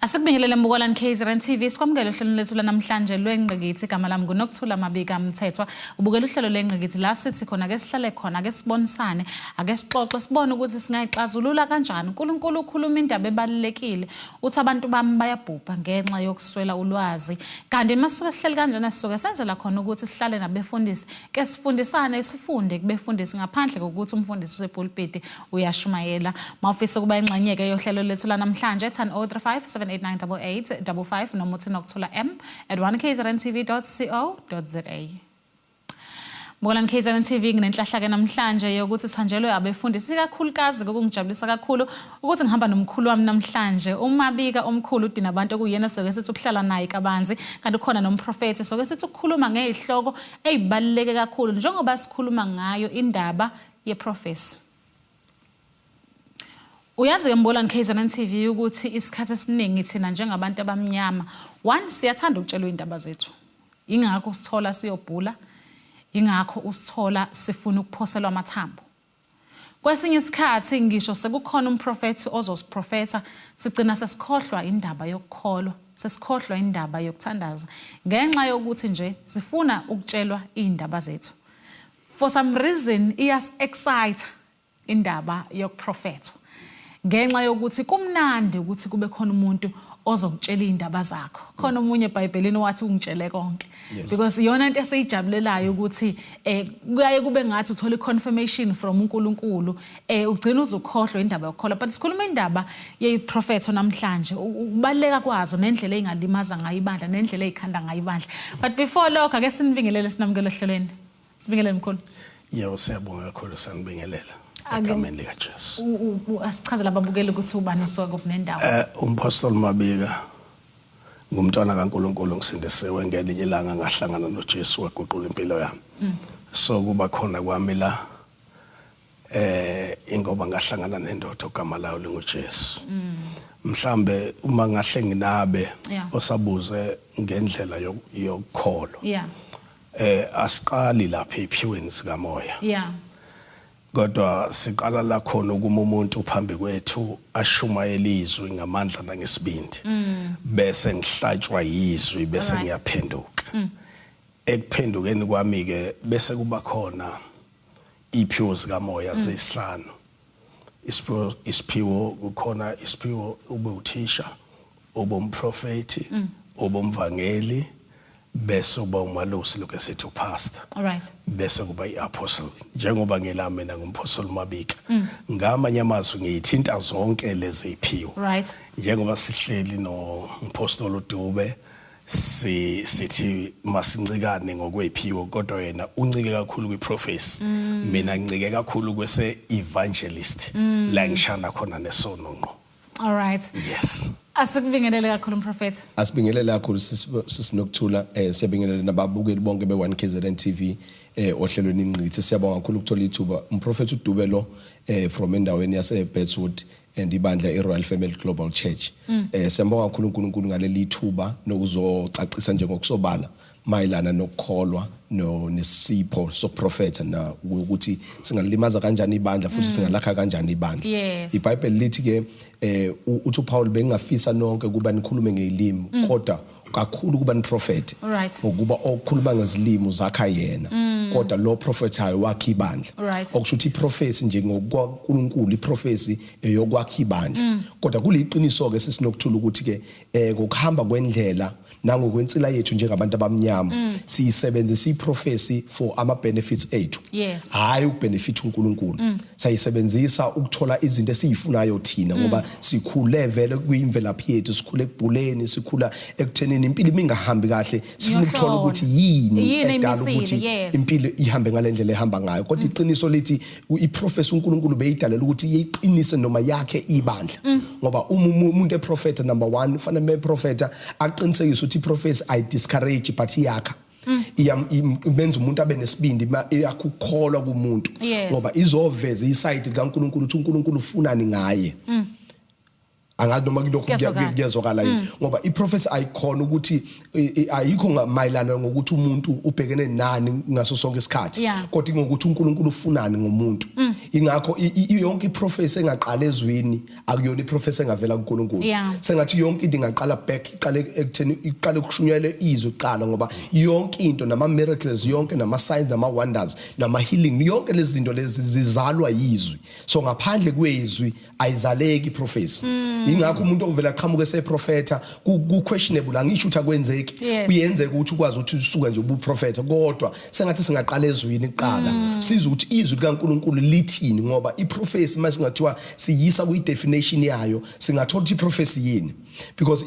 Asibingelele Mbukwalani KZN TV sikwamukele uhlelo lethu lanamhlanje lwengqikithi igama lami nguNokuthula Mabika Mthethwa ubukela uhlelo lengqikithi la sithi khona ke sihlale khona ake sibonisane ake sixoxe sibone ukuthi singayixazulula kanjani uNkulunkulu ukhuluma indaba ebalekile uthi abantu bami bayabhubha ngenxa yokuswela ulwazi kanti masuke sihleli kanjani sisuke senzela khona ukuthi sihlale nabefundisi ke sifundisane sifunde kubefundisi ngaphandle kokuthi umfundisi usepulpit uyashumayela mawufisa kuba ingxenyeke yohlelo lethu lanamhlanje 1035 7898855 noma uthi Nokuthula m@1kzntv.co.za. Mbukwalani KZN TV nginenhlahla ke namhlanje yokuthi sihanjelwe abefundisi kakhulukazi kokungijabulisa kakhulu ukuthi ngihamba nomkhulu wami namhlanje uMabika omkhulu udina abantu okuyena soke sithi ukuhlala naye kabanzi kanti khona nomprofeti soke sithi ukukhuluma ngezihloko ezibaluleke kakhulu njengoba sikhuluma ngayo indaba yeprofesi. Uyazi ke Mbukwalani KZN TV ukuthi isikhathi esiningi thina njengabantu abamnyama one siyathanda ukutshelwa indaba zethu ingakho sithola siyobhula ingakho usithola sifuna ukuphoselwa amathambo kwesinye isikhathi ngisho sekukhona umprofeti ozosiprofetha sigcina sesikhohlwa indaba yokukholwa sesikhohlwa indaba yokuthandaza ngenxa yokuthi nje sifuna ukutshelwa indaba zethu for some reason iyas excite indaba yokuprofethwa ngenxa yokuthi kumnandi ukuthi kube khona umuntu ozokutshela indaba zakho khona umunye eBhayibhelini wathi ungitshele konke because iyona into eseyijabulelayo ukuthi kuyaye kube ngathi uthola iconfirmation from uNkulunkulu ugcina uzukhohlwa indaba yokukholwa but sikhuluma indaba yeprofetho namhlanje ukubaleka kwazo nendlela engalimaza ngayo ibandla nendlela ezikhanda ngayo ibandla but before lokho ake sinibingelele sinamukele ehlelweni sibingelele mkhulu yebo siyabonga kakhulu sanibingelela egameni lika Jesu asichazela ababukeli ukuthi ubani usuka kubunendawo umpostoli Mabika ngumntwana kaNkulunkulu ngisindisiwe ngelinye ilanga ngahlangana noJesu waguqula impilo yami so kuba khona kwami la ingoba ngahlangana nendoda ogama layo linguJesu mhlambe uma ngahle nginabe osabuze ngendlela yokukholwa asiqali lapha ephikweni sikamoya kodwa siqala la khona kuma umuntu phambi kwethu ashumayela izwi ngamandla nangesibindi bese ngihlatshwa izwi bese ngiyaphenduka ekuphendukeni kwami ke bese kuba khona iphiwo zikamoya zesihlanu isiphiwo kukhona isiphiwo ube uthisha ube umprofeti ube umvangeli bese uba umalusi lokho esithi upastor bese kuba iapostle njengoba ngilami mina ngumpostoli Mabika ngamanye amazwi ngiyithinta zonke lezi ziphiwo njengoba sihleli nompostoli uDube sithi masincikane ngokwephiwo kodwa yena uncike kakhulu kwiprofesi mina ngincike kakhulu kwese evangelist la ngishana khona nesono ngqo yes Asibingelele kakhulu umprofeti. Asibingelele kakhulu sisinokuthula siyabingelele nababukeli bonke be1KZN TV ohlelweni ingqikithi siyabonga kakhulu ukuthola ithuba umprofeti uDube lo from endaweni yase Bedford and ibandla iRoyal Family Global Church. Siyabonga kakhulu uNkulunkulu ngaleli ithuba nokuzocacisa nje ngokusobala mayilana nokukholwa nesipho soprofeta na ukuthi singalimaza kanjani ibandla futhi singalakha kanjani ibandla iBhayibheli lithi ke uthi uPaul bengafisa nonke kuba nikhulume ngelimi kodwa kakhulu kuba niprofeti ngokuba okukhuluma ngezilimi zakha yena kodwa lo prophethayo wakhe ibandla okusho ukuthi iprofesi nje ngokuNkulunkulu iprofesi eyokwakha ibandla kodwa kuliqiniso ke sisinokuthula ukuthi ke ngokuhamba kwendlela nangokwensila yethu njengabantu abamnyama siyisebenzisa iprofesi for ama benefits ethu hayi ukubenefit uNkulunkulu sayisebenzisa ukuthola izinto esizifunayo thina ngoba sikhule vele kuyimvelaphi yethu sikhule ekubhuleni sikhula ekuthenini impilo imingahambi kahle sifuna ukuthola ukuthi yini edala ukuthi impilo ihambe ngalendlela ehamba ngayo kodwa iqiniso lithi iprofesi uNkulunkulu beyidalela ukuthi iyiqinise noma yakhe ibandla ngoba umuntu eprofeta number 1 fanele eprofeta aqinisekise ukuthi iprofesi I discourage but iyakha imenza umuntu abe nesibindi yakukholwa kumuntu ngoba izoveza iside kaNkulunkulu ukuthi uNkulunkulu ufunani ngaye angazi noma kulokho kuyezwakala yini ngoba iProphecy ayikhona ukuthi ayikho mayelana ngokuthi umuntu ubhekene nani ngaso sonke isikhathi kodwa ngokuthi uNkulunkulu ufunani ngomuntu ingakho yonke iProphecy engaqala ezwini akuyona iProphecy engavela kuNkulunkulu sengathi yonke into ingaqala back iqale ekutheni iqale ukushunyela izwi iqala ngoba yonke into nama miracles yonke nama signs nama wonders nama healing yonke lezi zinto lezi zizalwa yizwi so ngaphandle kwezwi ayizaleki iProphecy ingakho umuntu ovela aqhamuke seprofeta ku questionable angisho ukuthi akwenzeki kuyenzeka ukuthi ukwazi ukuthi usuka nje ubuprofeta kodwa sengathi singaqala ezwini iqala siza ukuthi izwi likaNkulunkulu lithini ngoba iProphecy masingathiwa siyisa ku definition yayo singathola ukuthi iProphecy yini because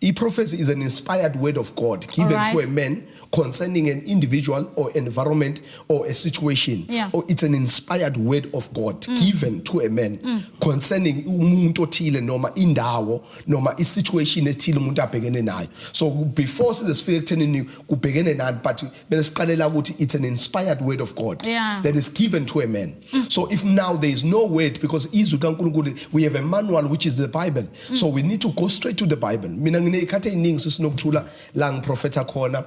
iProphecy is an inspired word of God given to a man concerning an individual or environment or a situation or it's an inspired word of God given to a man concerning umuntu othile noma indawo noma isituation ethile umuntu abhekene nayo so before sifike ekuthenini kubhekene nani but benesiqalela ukuthi it's an inspired word of God that is given to a man so if now there is no word because izwi kaNkulunkulu we have a manual which is the Bible so we need to go straight to the Bible mina nginekhathe iningi sisinokuthula la ngiprofeta khona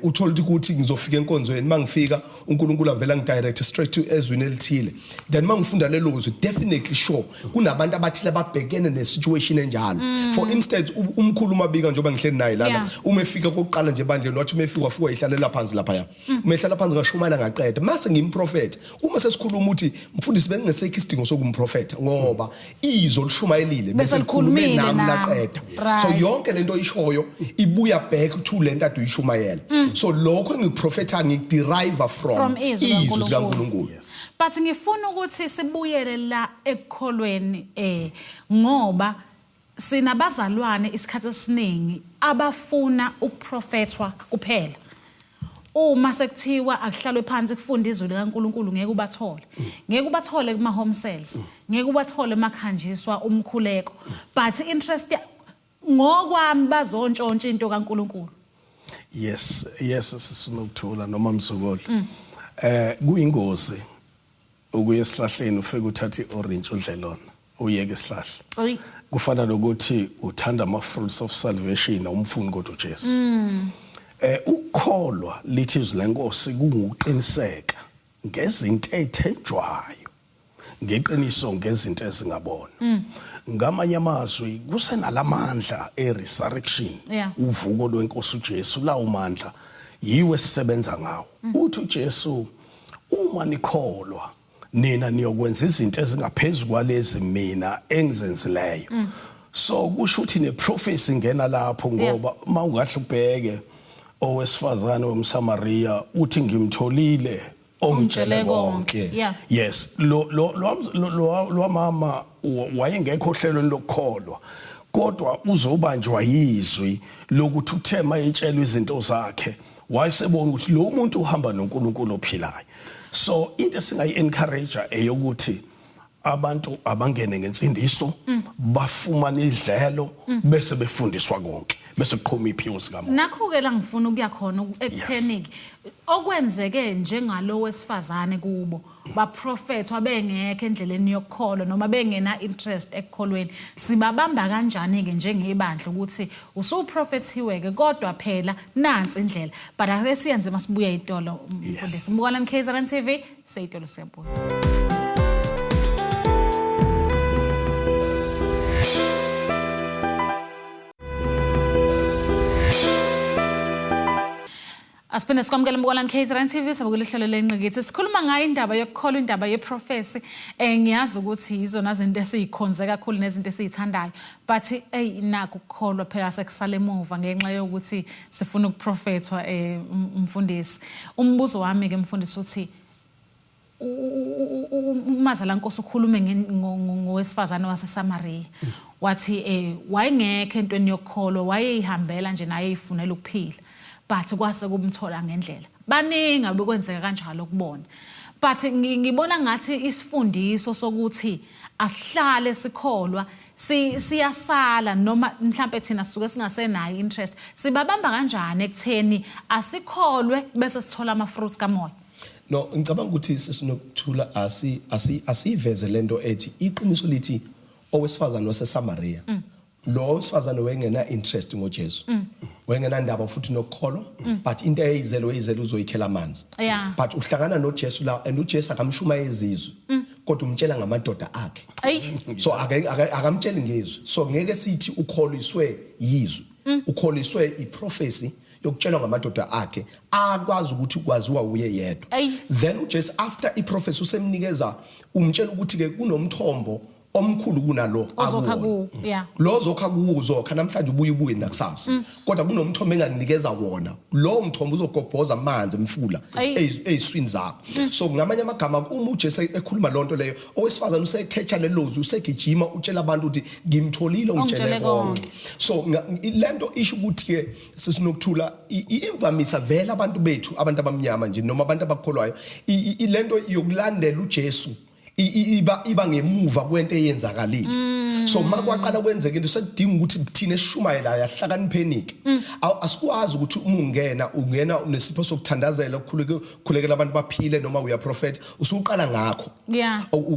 uthola ukuthi ngizofika enkonzweni mangifika uNkulunkulu avela ngidirect straight to ezwini elithile then mangifunda lelo kuzwe definitely sure kunabantu abathile ababhekene nesituation enjalo for instance umkhulu umabika njengoba ngihleli naye lana uma efika kokuqala nje bandleni wathi uma efika wafuka ihlalela phansi lapha uma ehlala phansi ngashumana ngaqeda mase ngimprofeta uma sesikhuluma uthi mfundisi bengingesekho isidingo sokumprofeta ngoba izo lishumayelile bese likhulume nami laqeda so yonke lento oyishoyo ibuya back to lento ade uyishumayela so lokho engiprofeta ngiderive from izwi likaNkulunkulu but ngifuna ukuthi sibuyele la ekukholweni ngoba sinabazalwane isikhathi esiningi abafuna ukuprofethwa kuphela uma sekuthiwa akuhlalwe phansi kufunda izwi likaNkulunkulu ngeke ubathole kuma home cells ngeke ubathole makhanjiswa umkhuleko but interest ngokwami bazontshontsha into kaNkulunkulu yes sisinokuthula noma mzukulu kuyingozi ukuya esihlahleni ufike uthatha iorange udlelona uyeke isihlahla kufana nokuthi uthanda ama fruits of salvation umfuni kodwa uJesu ukukholwa lithi izwi lenkosi kunguqiniseka ngezinto ezithenjwayo ngeqiniso ngezinto ezingabona ngamanye amazwi kusenalamandla resurrection uvuko lwenkosi uJesu lawo mandla yiwe sisebenza ngawo uthi uJesu uma nikholwa nina niyokwenza izinto ezingaphezulu kwalezi mina engizenzileyo so kusho ukuthi neProphecy ingena lapho ngoba mawungahle ubheke owesifazane womSamaria uthi ngimtholile ongitshele konke yes lo mama wayengekho hlelweni lokukholwa kodwa uzobanjwa yizwi lokuthi uthema etshelwe izinto zakhe wayesebona ukuthi lo muntu uhamba noNkulunkulu ophilayo so into singayi encourage eyokuthi abantu abangene ngensindiso bafumana idlelo bese befundiswa konke bese kuqhoma iphiwo sikaMoya nakho ke la ngifuna ukuya khona ekutheni okwenzeke njengalo wesifazane kubo baprofethwa bengekho endleleni yokukholwa noma bengena interest ekukholweni sibabamba kanjani ke njengebandla ukuthi usuprofethiwe ke kodwa phela nansi indlela but ake siyenze masibuya itolo mfundisi mbukana KZN TV seyitolo siyabuya Asipende sikwamukela mbukana KZN TV sabukela ihlelo lenqikithi sikhuluma ngayo indaba yokukholwa indaba yeProphecy ngiyazi ukuthi izona izinto esizikhonze kakhulu nezinto esizithandayo but nakho ukukholwa phela sekusale emuva ngenxa yokuthi sifuna ukuprofethwa umfundisi umbuzo wami ke mfundisi uthi umazala Nkosi ukhulume ngowesifazane waseSamaria wathi wayengekho entweni yokukholwa wayehambela nje naye eyifunela ukuphila but kwase kumthola ngendlela baningi abekwenzeka kanjalo ukubona but ngibona ngathi isifundiso sokuthi asihlale sikholwa siyasala noma mhlambe thina sisuke singasenayo interest sibabamba kanjani ekutheni asikholwe bese sithola ama fruits kaMoya no ngicabanga ukuthi sisinokuthula asiveze lento ethi iqiniso lithi owesifazane waseSamaria lo wesifazane wayengena interest ngoJesu wayengena ndaba futhi nokukholwa but into eyizelo uzoyikhela amanzi but uhlangana noJesu la and uJesu akamshuma ezizwe kodwa umtshela ngamadoda akhe so akamtsheli ngezwi so ngeke sithi ukholiswe yizwi ukholiswe iProphecy yokutshelwa ngamadoda akhe akwazi ukuthi kwaziwa uye yedwa then uJesu after iProphecy usemnikeza umtshela ukuthi ke kunomthombo omkhulu kunalo lo ozokha kuzo namhlanje ubuye nakusasa kodwa kunomthombo enganikeza wona lo mthombo uzogobhoza amanzi emfula eziswini zakho so ngamanye amagama uma uJesu ekhuluma lonto leyo owesifazane usekhetha lelozi usegijima utshela abantu ukuthi ngimtholile ungitshele konke so lento isho ukuthi ke sisinokuthula imvamisa vela abantu bethu abantu abamnyama nje noma abantu abakholwayo ilento yokulandela uJesu iba ngemuva kwento eyenzakalile so makwaqala kwenzeka into sekudinga ukuthi thina esishumayela yahlakaniphenike asikwazi ukuthi ungena nesipho sokuthandazela ukukhulekela abantu baphile noma uya prophet usuqala ngakho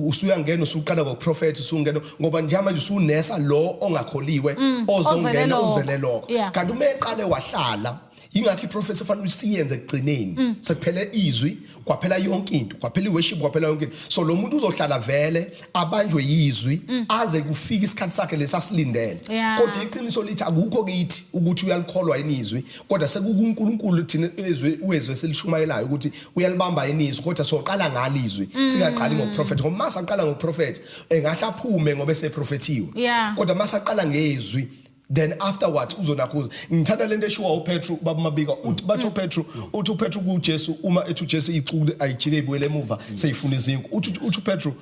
usuyangena usuqala ngokuprophet usungena ngoba njama nje usunesa lo ongakholiwe ozongena uzele lokho kanti uma eqale wahlala ingakho iProphecy efanele usiyenze ekugcineni sekuphele izwi kwaphela yonke into kwaphela iworship kwaphela yonke into so lo muntu uzohlala vele abanjwe yizwi aze kufika isikhathi sakhe lesasilindele kodwa iqiniso lithi akukho kithi ukuthi uyalikholwa yini izwi kodwa sekukuNkulunkulu thina ezwe selishumayelayo ukuthi uyalibamba yini izwi kodwa soqala ngalizwi singaqali ngokuprophet ngoba masaqala ngokuprophet engahlaphume ngoba eseprofethiwe kodwa masaqala ngezwi then afterwards uzonakhuza ngithanda lento eshiwa uPetru babamabika uthi batho Petru uthi uPetru kuJesu uma ethi uJesu icuku ayijike ibuyele emuva seyifuna izinto uthi Petru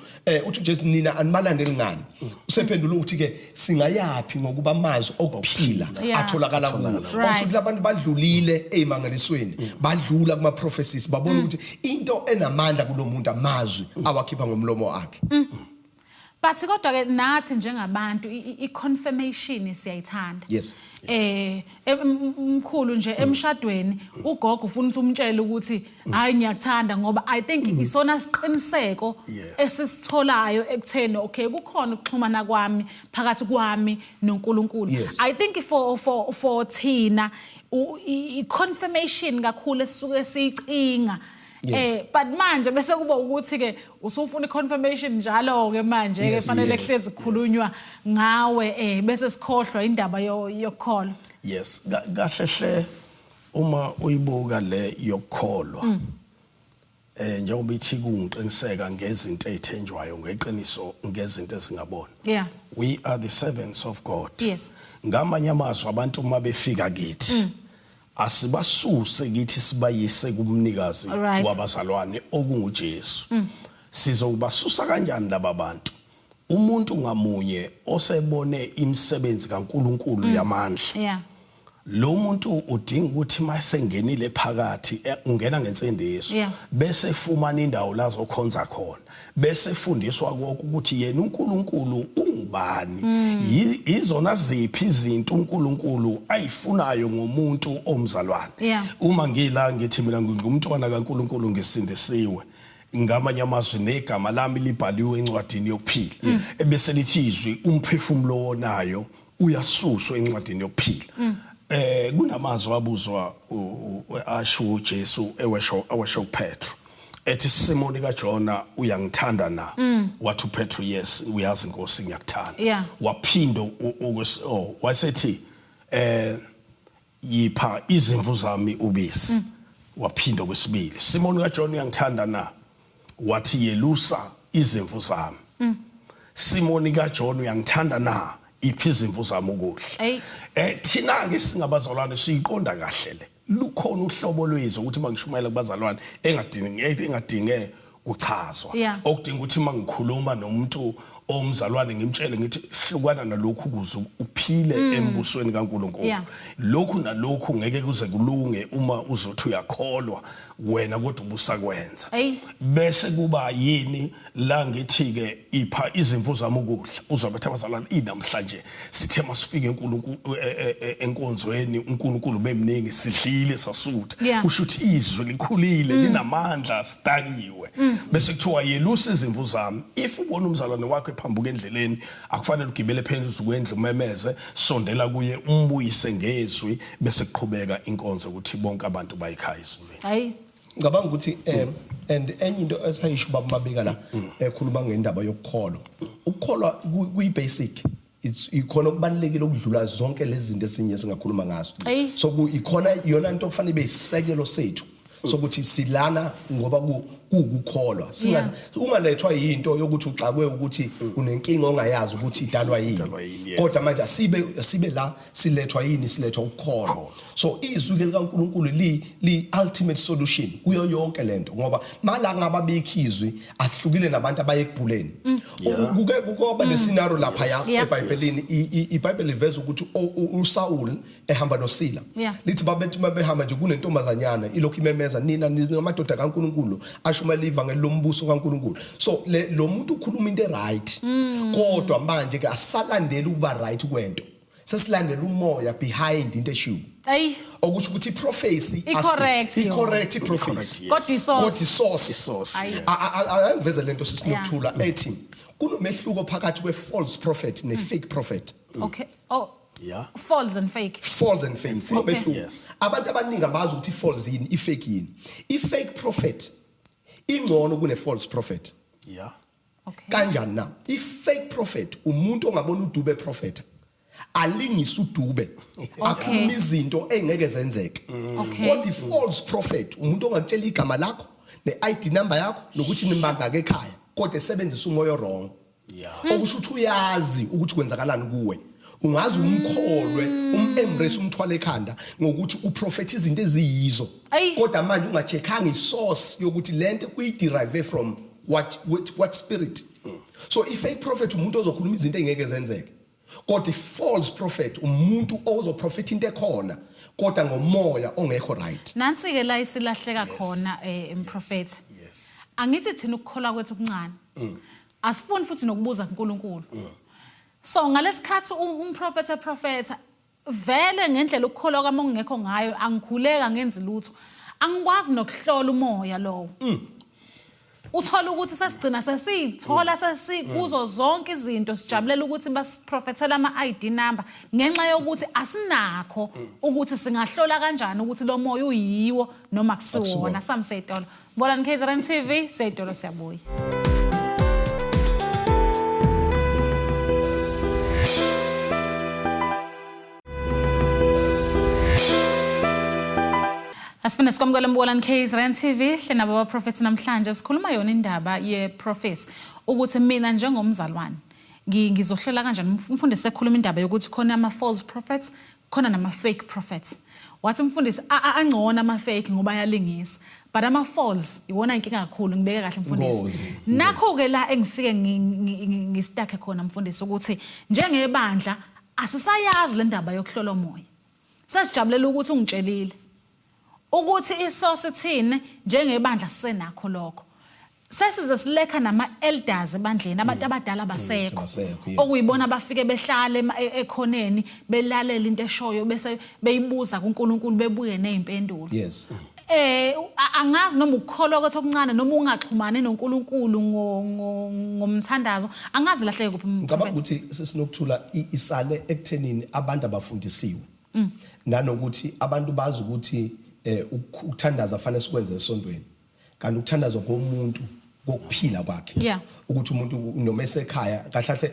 uthi uJesu nina animalandeli ngani usephendula ukuthi ke singayapi ngokuba amazwi okuphila atholakala kuwo ukuthi abantu badlulile ezimangalisweni badlula kuma prophecies babona ukuthi into enamandla kulomuntu amazwi awakhipha ngomlomo wakhe But kodwa ke nathi njengabantu iconfirmation siyayithanda. Yes. Mkhulu nje emshadweni ugogo ufuna ukuthi umtshele ukuthi hayi ngiyakuthanda ngoba I think isona siqiniseko esisitholayo ekutheni okay kukhona ukuxhumana kwami phakathi kwami noNkulunkulu. I think for thina i-confirmation kakhulu esisuke siyicinga but manje bese kuba ukuthi ke usufuna iconfirmation njalo ke manje ke fanele ehlezi kukhulunywa ngawe bese sikhohlwa indaba yokukholwa kahle uma uyibuka le yokukholwa njengoba ithi kungiqiniseka ngezinto ezithenjwayo ngeqiniso ngezinto ezingabona we are the servants of God ngamanye amazwi abantu uma befika kithi asibasuse kithi sibayise kumnikazi wabazalwane okunguJesu sizobasusa kanjani laba bantu umuntu ngamunye osebone imisebenzi kaNkuluNkulu yamandla lo muntu udinga ukuthi masengenile phakathi ungena ngensendeso bese efumana indawo la zokhonza khona bese efundiswa ukuthi yena uNkulunkulu ungubani izona ziphi izinto uNkulunkulu ayifunayo ngomuntu omzalwane uma ngila ngithi mina ngingumntwana kaNkulunkulu ngisindisiwe ngamanye amazwi negama lami libhaliwe encwadini yokuphila ebese lithi izwi umphefumulo wonayo uyasuswa encwadini yokuphila kunamazwi abuzwa asho uJesu ewasho Petru ethi Simoni kaJona uyangithanda na wathi uPetru yes uyazi Nkosi ngiyakuthanda waphinda wasethi yipha izimvu zami ubisi waphinda kwesibili Simoni kaJona uyangithanda na wathi yelusa izimvu zami Simoni kaJona uyangithanda na iphi izimvu zami ukudla thina ke singabazalwane siyiqonda kahle le lukhona uhlobo lwezwe ukuthi mangishumayela kubazalwane engadinge kuchazwa okudinga ukuthi mangikhuluma nomuntu omzalwane ngimtshele ngithi hlukana nalokhu ukuze uphile embusweni kaNkulunkulu lokhu nalokhu ngeke kuze kulunge uma uzothi uyakholwa wena kodwa ubusakwenza bese kuba yini la ngithi ke ipha izimvu zami ukudla uzobe abazalwane inamhlanje sithe masifike eNkulunkulu enkonzweni uNkulunkulu bemningi sidlile sasutha kusho ukuthi izwi likhulile linamandla sidakiwe bese kuthiwa yelusa izimvu zami if ubona umzalwane wakho phambuka endleleni akufanele ugibele phezulu kwendlu umemeze sondela kuye umbuyise ngezwi bese kuqhubeka inkonzo ukuthi bonke abantu bayikhaya izulwini hayi ngicabanga ukuthi and enye into esayisho bababika la ekhuluma ngendaba yokukholwa ukukholwa kuyi basic ikhona okubalekile ukudlula zonke lezi zinto esinye singakhuluma ngazo so ikhona yona into okufanele beyisekelo sethu sokuthi silana ngoba kukukholwa ungalethwa into yokuthi uxakwe ukuthi unenkinga ongayazi ukuthi idalwa yini kodwa manje asibe la silethwa yini silethwa ukukholwa so izwi likaNkulunkulu li ultimate solution kuyo yonke lento ngoba mala ngababikizwi ahlukile nabantu abaye ekubhuleni kuke le scenario lapha eBhayibhelini iBhayibheli liveza ukuthi uSaul ehamba noSila lithi babethi babehamba nje kunentombazanyana ilokhu imemeza nina ngamadoda kaNkulunkulu ashumela ivangeli lombuso kaNkulunkulu so lo muntu ukhuluma into right kodwa manje ke asalandela ukuba right kwento sesilandela umoya behind into eshiwo okusho ukuthi prophecy correct prophecy God source angiveze lento sisinokuthula ethi kunomehluko phakathi kwe-false prophet ne-fake prophet okay false and fake kunomehluko abantu abaningi abazi ukuthi false yini i-fake yini i-fake prophet ingcono kune-false prophet kanjani na i-fake prophet umuntu ongabona udube prophet alingisa udube akhuluma izinto engeke zenzeke kodwa i-false prophet umuntu ongakutshela igama lakho ne-ID number yakho nokuthi nimbangaka ekhaya kodwa esebenzisa umoya wrong okusho ukuthi uyazi ukuthi kwenzakalani kuwe ungazi umkholwe embrace umthwala ekhanda ngokuthi uprofeta izinto eziyizo kodwa manje ungacheckanga isource yokuthi lento kuyiderive from what spirit so i-fake prophet umuntu ozokhuluma izinto engeke zenzeke kodwa i-false prophet umuntu ozoprofeta into ekhona kodwa ngomoya ongekho right nansi ke la isilahleka khona umprofeti angithi thina ukukholwa kwethu okuncane asifuni futhi nokubuza kuNkulunkulu so ngalesikhathi umprofeta vele ngendlela ukukholwa kwami ongekho ngayo angikhuleka ngenzi lutho angikwazi nokuhlola umoya lowo uthola ukuthi sesigcina sesithola sesikuzo zonke izinto sijabulela ukuthi basiprofethela ama-ID number ngenxa yokuthi asinakho ukuthi singahlola kanjani ukuthi lo moya uyiwo noma kusiwona sami seyitolo Mbolani KZN TV seyitolo siyabuya Asipinde sikwamukela Mbolani KZN TV hlena baba prophet namhlanje sikhuluma yona indaba ye-prophecy ukuthi mina njengomzalwane ngizohlela kanjani umfundisi ekhuluma indaba yokuthi khona ama-false prophets khona nama-fake prophets wathi umfundisi angcono ama-fake ngoba ayalingisa but ama-false iwona inkinga kakhulu ngibeke kahle mfundisi nakho-ke la engifike ngistakhe khona mfundisi ukuthi njengebandla asisayazi le ndaba yokuhlola umoya sesijabulela ukuthi ungitshelile ukuthi isource thini njengebandla sisenakho lokho sesize silekha nama-elders ebandleni abantu abadala basekho okuyibona bafike behlale ekhoneni belalela into eshoyo bese beyibuza kuNkulunkulu bebuye nezimpendulo angazi noma ukukholwa kwethu okuncane noma ungaxhumani noNkulunkulu ngomthandazo angazi lahleke kuphi ngicabanga ukuthi sesinokuthula isale ekuthenini abantu abafundisiwe nanokuthi abantu bazi ukuthi ukuthandaza fanele sikwenze esontweni kanti ukuthandaza komuntu kokuphila kwakhe ukuthi umuntu noma esekhaya kahle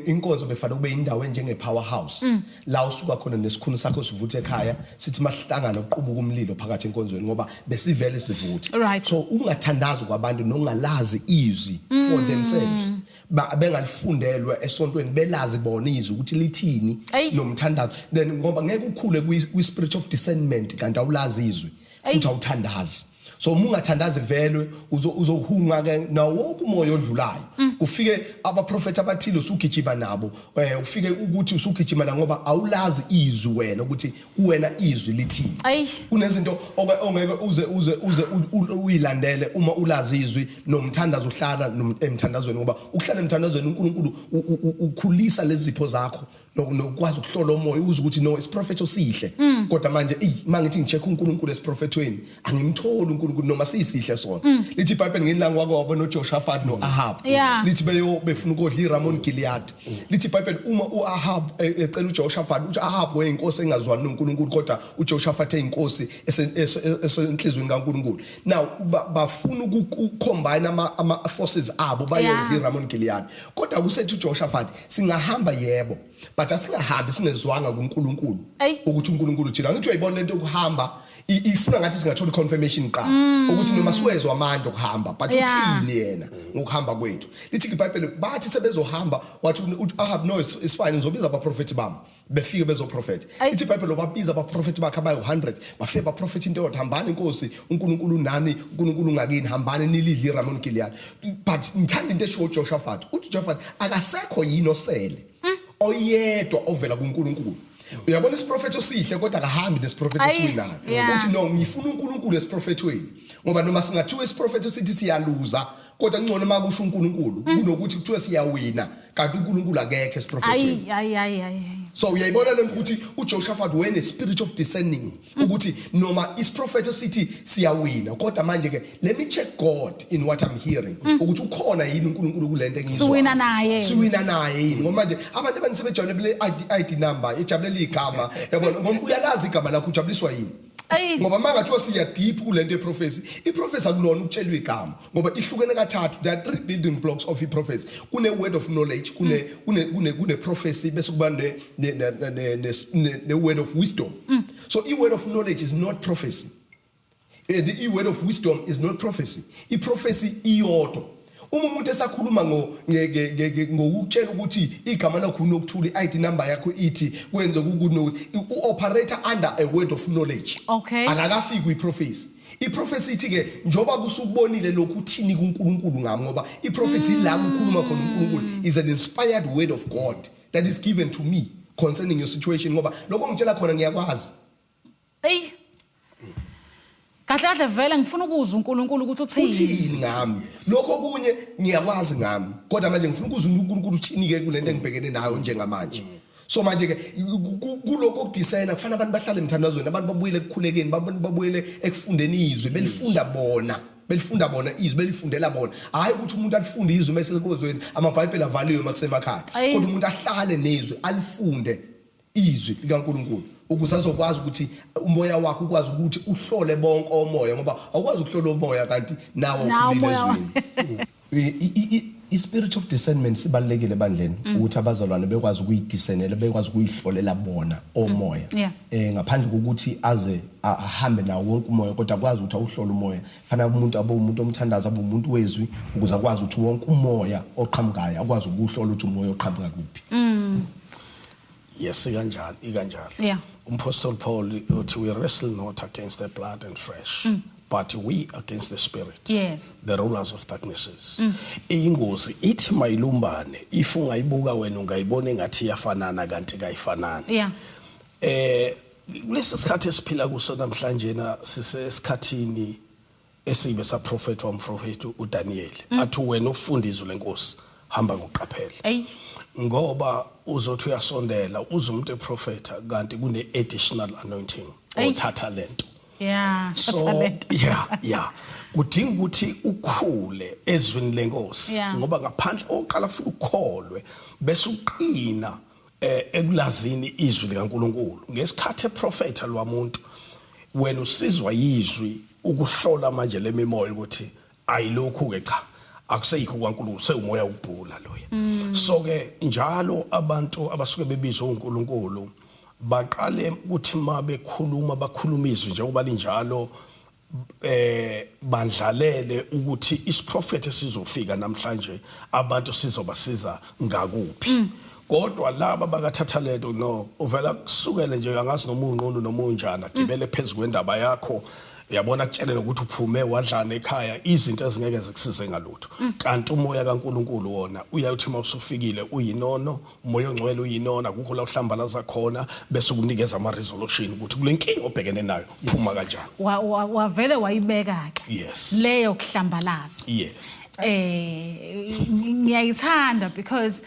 inkonzo befanele kube indawo njenge powerhouse la usuka khona nesikhuni sakho sivuthe ekhaya sithi masihlangana uqubuka umlilo phakathi enkonzweni ngoba besivele sivuthe so ungathandaza kwabantu nongalazi izwi for themselves bengalifundelwa esontweni belazi bona izwi ukuthi lithini nomthandazo then ngoba ngeke ukhule kwi spirit of discernment kanti awulazi izwi futhi awuthandazi so uma ungathandazi vele uzohunga ke nawo wonke umoya odlulayo kufike abaprofeti abathile usugijima nabo ufike ukuthi usugijima ngoba awulazi izwi wena ukuthi kuwena izwi lithini kunezinto ongeke uze uyilandele uma ulazi izwi nomthandazo uhlala emthandazweni ngoba ukuhlala emthandazweni uNkulunkulu ukhulisa lezi zipho zakho nokwazi ukuhlola umoya uze ukuthi no isiprofethi osihle kodwa manje mangithi ngicheck uNkulunkulu esiprofethweni angimtholi uNkulunkulu noma sisihle sona lithi iBhayibheli ngelanga wakwabo noJoshaphat noAhab lithi befuna ukodla iRamon Gilead lithi iBhayibheli uma uAhab ecela uJoshaphat uAhab wayinkosi engazwani noNkulunkulu kodwa uJoshaphat eyinkosi esenhlizweni kaNkulunkulu now bafuna ukucombine ama forces abo bayodla iRamon Gilead kodwa kusethi uJoshaphat singahamba yebo but asingahambi singezwanga kuNkulunkulu ukuthi uNkulunkulu uthina ngithi uyayibona lento ukuhamba ifuna ngathi singathola confirmation qa ukuthi noma siwezwa amandla okuhamba but uthini yena ngokuhamba kwethu lithi iBhayibheli bathi sebezohamba wathi uAhab no is fine ngizobiza abaprofeti bami befike bezoprofeta lithi iBhayibheli babiza abaprofeti bakhe abayi 100 bafike abaprofeti into hambani inkosi uNkulunkulu nani uNkulunkulu ngakini hambani nilidle iRamon Gilead but ngithanda into esho uJoshaphat uJoshaphat akasekho yini osele oyedwa ovela kuNkulunkulu uyabona isiprofethi osihle kodwa akahambi nesiprofethi esiwinayo uthi no ngifuna uNkulunkulu esiprofethweni ngoba noma singathiwa isiprofethi sithi siyaluza kodwa ngcono makusho uNkulunkulu kunokuthi kuthiwe siyawina kanti uNkulunkulu akekho esiprofethweni so uyayibona lento ukuthi uJoshaphat wene spirit of discerning ukuthi noma isiprofethi sithi siyawina kodwa manje ke let me check God in what I'm hearing ukuthi ukhona yini uNkulunkulu kulento engizwa siwina naye yini ngoba manje abantu abanisebejabulele ID number ejabulele igama yabona ngoba uyalazi igama lakho ujabuliswa yini ngoba mangathiwa siya deep kulento yeprofesi iprofesi akulona ukutshelwa igama ngoba ihlukene kathathu there are 3 building blocks of iprofesi kune word of knowledge kune prophecy bese kuba ne word of wisdom so I word of knowledge is not prophecy the word of wisdom is not prophecy iprofesi iyodwa umuntu esakhuluma ngokutshela ukuthi igama lakho unokuthula ID number yakho ithi kwenze ukuthi uoperator under a word of knowledge akakafiki kwiprofesi iprofesi ithi ke njoba kusukubonile lokhu uthini kuNkulunkulu ngami ngoba iprofesi la ukukhuluma khona uNkulunkulu is an inspired word of God that is given to me concerning your situation ngoba lokho ngitshela khona ngiyakwazi kahle vele ngifuna ukuzwa uNkulunkulu ukuthi uthini ngami lokho kunye ngiyakwazi ngami kodwa manje ngifuna ukuzwa uNkulunkulu uthini ke kulento engibhekene nayo njengamanje so manje ke kuloko ukudisayina kufanele abantu bahlale emthandazweni abantu babuyele ekukhulekeni babuyele ekufundeni izwi belifunda bona izwi belifundela bona hayi ukuthi umuntu alifunde izwi mase likozweni amaBhayibheli avaliwe makusemakhaya kodwa umuntu ahlale nezwi alifunde izwi likaNkulunkulu ukuze azokwazi ukuthi umoya wakho ukwazi ukuthi uhlole bonke omoya ngoba awukwazi ukuhlola umoya kanti nawo ukhulile ezweni ispirit of discernment sibalekile bandleni ukuthi abazalwane bekwazi ukuyidiscernela bekwazi ukuyihlolela bona omoya ngaphandle kokuthi aze ahambe nawo wonke umoya kodwa akwazi ukuthi awuhlole umoya fanele umuntu umuntu omthandaza umuntu wezwi ukuze akwazi ukuthi wonke umoya oqhamukayo akwazi ukuhlola ukuthi umoya oqhamuka kuphi yes ikanjalo Apostle Paul uthi we wrestle not against the blood and flesh but we against the spirit the rulers of darknesses ingozi ithi mayilumbane if ungayibuka wena ungayibona engathi iyafanana kanti kayifanani lesi sikhathi esiphila kuso namhlanje na sisesikhathini esibe saprofeti wamprofeti uDaniel athi wena ufunda izwi lenkosi hamba ngokuqaphela ngoba uzothi uyasondela uzumuntu eprofeta kanti kune additional anointing othatha lento so kudinga ukuthi ukhule ezwini lenkosi ngoba ngaphandle oqala futhi ukholwe bese uqina ekulazini izwi likaNkuluNkulu ngesikhathi eprofeta lwamuntu wena usizwa yizwi ukuhlola manje lemimoya ukuthi ayilokhu ke cha akuseyikho kwaNkulunkulu sewumoya ubhula loya so ke njalo abantu abasuke bebizwa uNkulunkulu baqale ukuthi mabekhuluma bakhuluma izwi njengoba linjalo bandlalele ukuthi isiprofeti sizofika namhlanje abantu sizobasiza ngakuphi kodwa laba bakathatha lento no uvela kusukele nje angazi noma unqono noma unjana gibele phezulu kwendaba yakho uyabona kutshelene ukuthi uphume wadlana ekhaya izinto ezingeke zikusize ngalutho kanti umoya kaNkuluNkulu wona uyathi mawusufikile uyinono umoya ongcwele uyinona akukho la uhlambalaza khona bese ukunikeza ama resolution ukuthi kule nkinga obhekene nayo phuma kanjani wavele wayibeka ke yes leyo kuhlambalaza yes ngiyayithanda because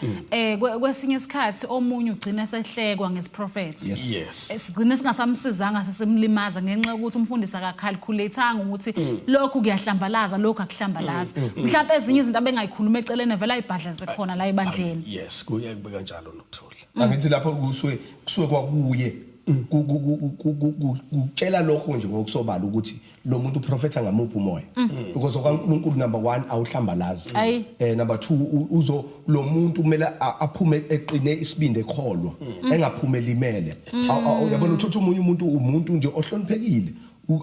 kwesinye isikhathi omunye ugcina sehlekwa ngesiprofeto yes sigcina singasamsizanga sesemlimaza ngenxa ukuthi umfundisi akacalculateanga ukuthi lokhu kuyahlambalaza lokhu akuhlambalaza mhlawumbe ezinye izinto abengayikhuluma ecelene vela ayibhadlaze khona la ebandleni yes kuye kube kanjalo nokuthula angithi lapho kusuke kwakuye kutshela lokho nje ngokusobala ukuthi lo muntu uprofetha ngamuphi umoya because okaNkuluNkulu number 1 awuhlambalazi number 2 uzo lo muntu kumele aphume eqine isibindi ekholwa engaphumeli limele uyabona uthatha umuntu nje ohloniphekile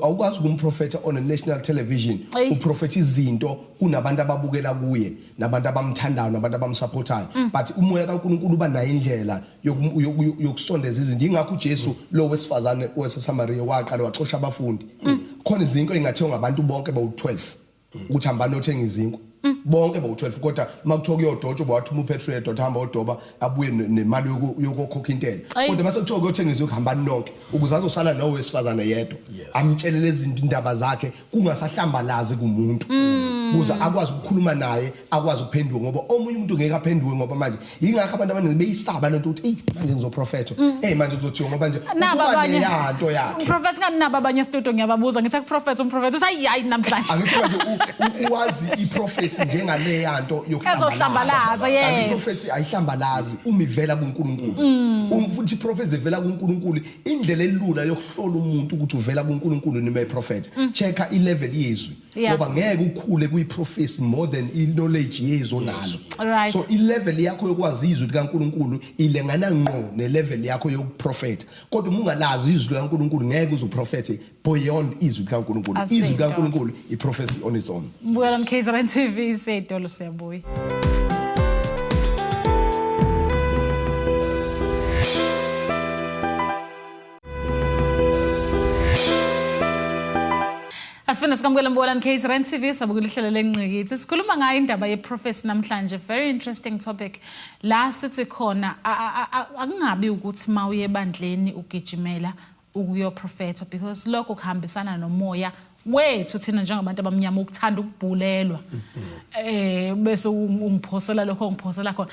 awukwazi ukumprofetha on a national television uprofetha izinto kunabantu ababukela kuye nabantu abamthandayo nabantu abamsupportayo but umoya kaNkuluNkulu uba nayo indlela yokusondeza izinto ingakho uJesu lo wesifazane waseSamaria waqala waxosha abafundi khona izinto engathiwa ngabantu bonke bawu12 ukuthi hambani othenga izinto bonke bawu12 kodwa makuthiwa kuyodotshwa bawathuma uPetru edoda hamba odoba abuye nemali yokukhokha intela kodwa mase kuthiwa kuyothenga izinto hambani nonke ukuze azosala nawo wesifazane yedwa amtshelele izinto indaba zakhe kungasahlambalazi kumuntu ukuze akwazi ukukhuluma naye akwazi ukuphendula ngoba omunye umuntu ngeke aphendule ngoba manje ingakho abantu abaningi beyisaba lento ukuthi manje ngizoprofetha manje kuzothiwa ngoba nje kuba neyanto yakhe uprofetha ngani naba abanye studio ngiyababuza ngithi uprofetha umprofetha uthi hayi namhlanje angithi manje uwazi iprofesi njengale yanto yokuhlambalaza yes iprofesi ayihlambalazi umivela kuNkulunkulu umfuthi iprofesi evela kuNkulunkulu indlela elula yokuhlola umuntu ukuthi uvela kuNkulunkulu noma iprofeta checka ilevel yezwi ngoba ngeke ukhule kuyiprofesi more than iknowledge yezwi onalo so ilevel yakho yokwazi izwi likaNkulunkulu ilengana ngqo nelevel yakho yokuprofeta kodwa ungalazi izwi likaNkulunkulu ngeke uzoprofete beyond izwi likaNkulunkulu izwi likaNkulunkulu iprofesi on its own Buya KZN TV isedolo siyabuya Asifuna sikamukela mbona KZN TV sabukela ihlelo lenqikithi sikhuluma ngayo indaba yeprofesi namhlanje very interesting topic la sithi khona akungabi ukuthi mawuye ebandleni ugijimela ukuyoprofetha because lokho kuhambisana nomoya wethu thina njengabantu abamnyama ukuthanda ukubhulelwa bese ungiphosela lokho ngiphosela khona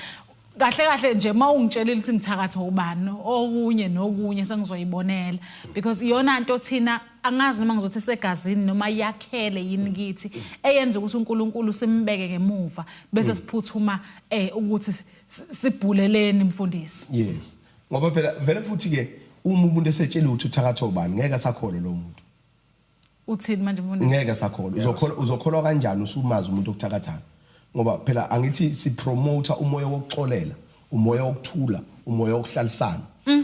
kahle nje mawungitshelile ukuthi ngithakatha ubani okunye nokunye sengizoyibonela because iyona into thina angazi noma ngizothi segazini noma yakhele yini kithi eyenza ukuthi uNkulunkulu simbeke ngemuva bese siphuthuma ukuthi sibhuleleni mfundisi yes ngoba phela vele futhi ke uma umuntu esetshela ukuthi uthakatha ubani ngeke asakholwa lo muntu uthini manje mfundisi ngeke sakholwa uzokholwa kanjani usumazi umuntu okuthakathayo ngoba phela angithi sipromote umoya wokuxolela umoya wokuthula umoya wokuhlalisana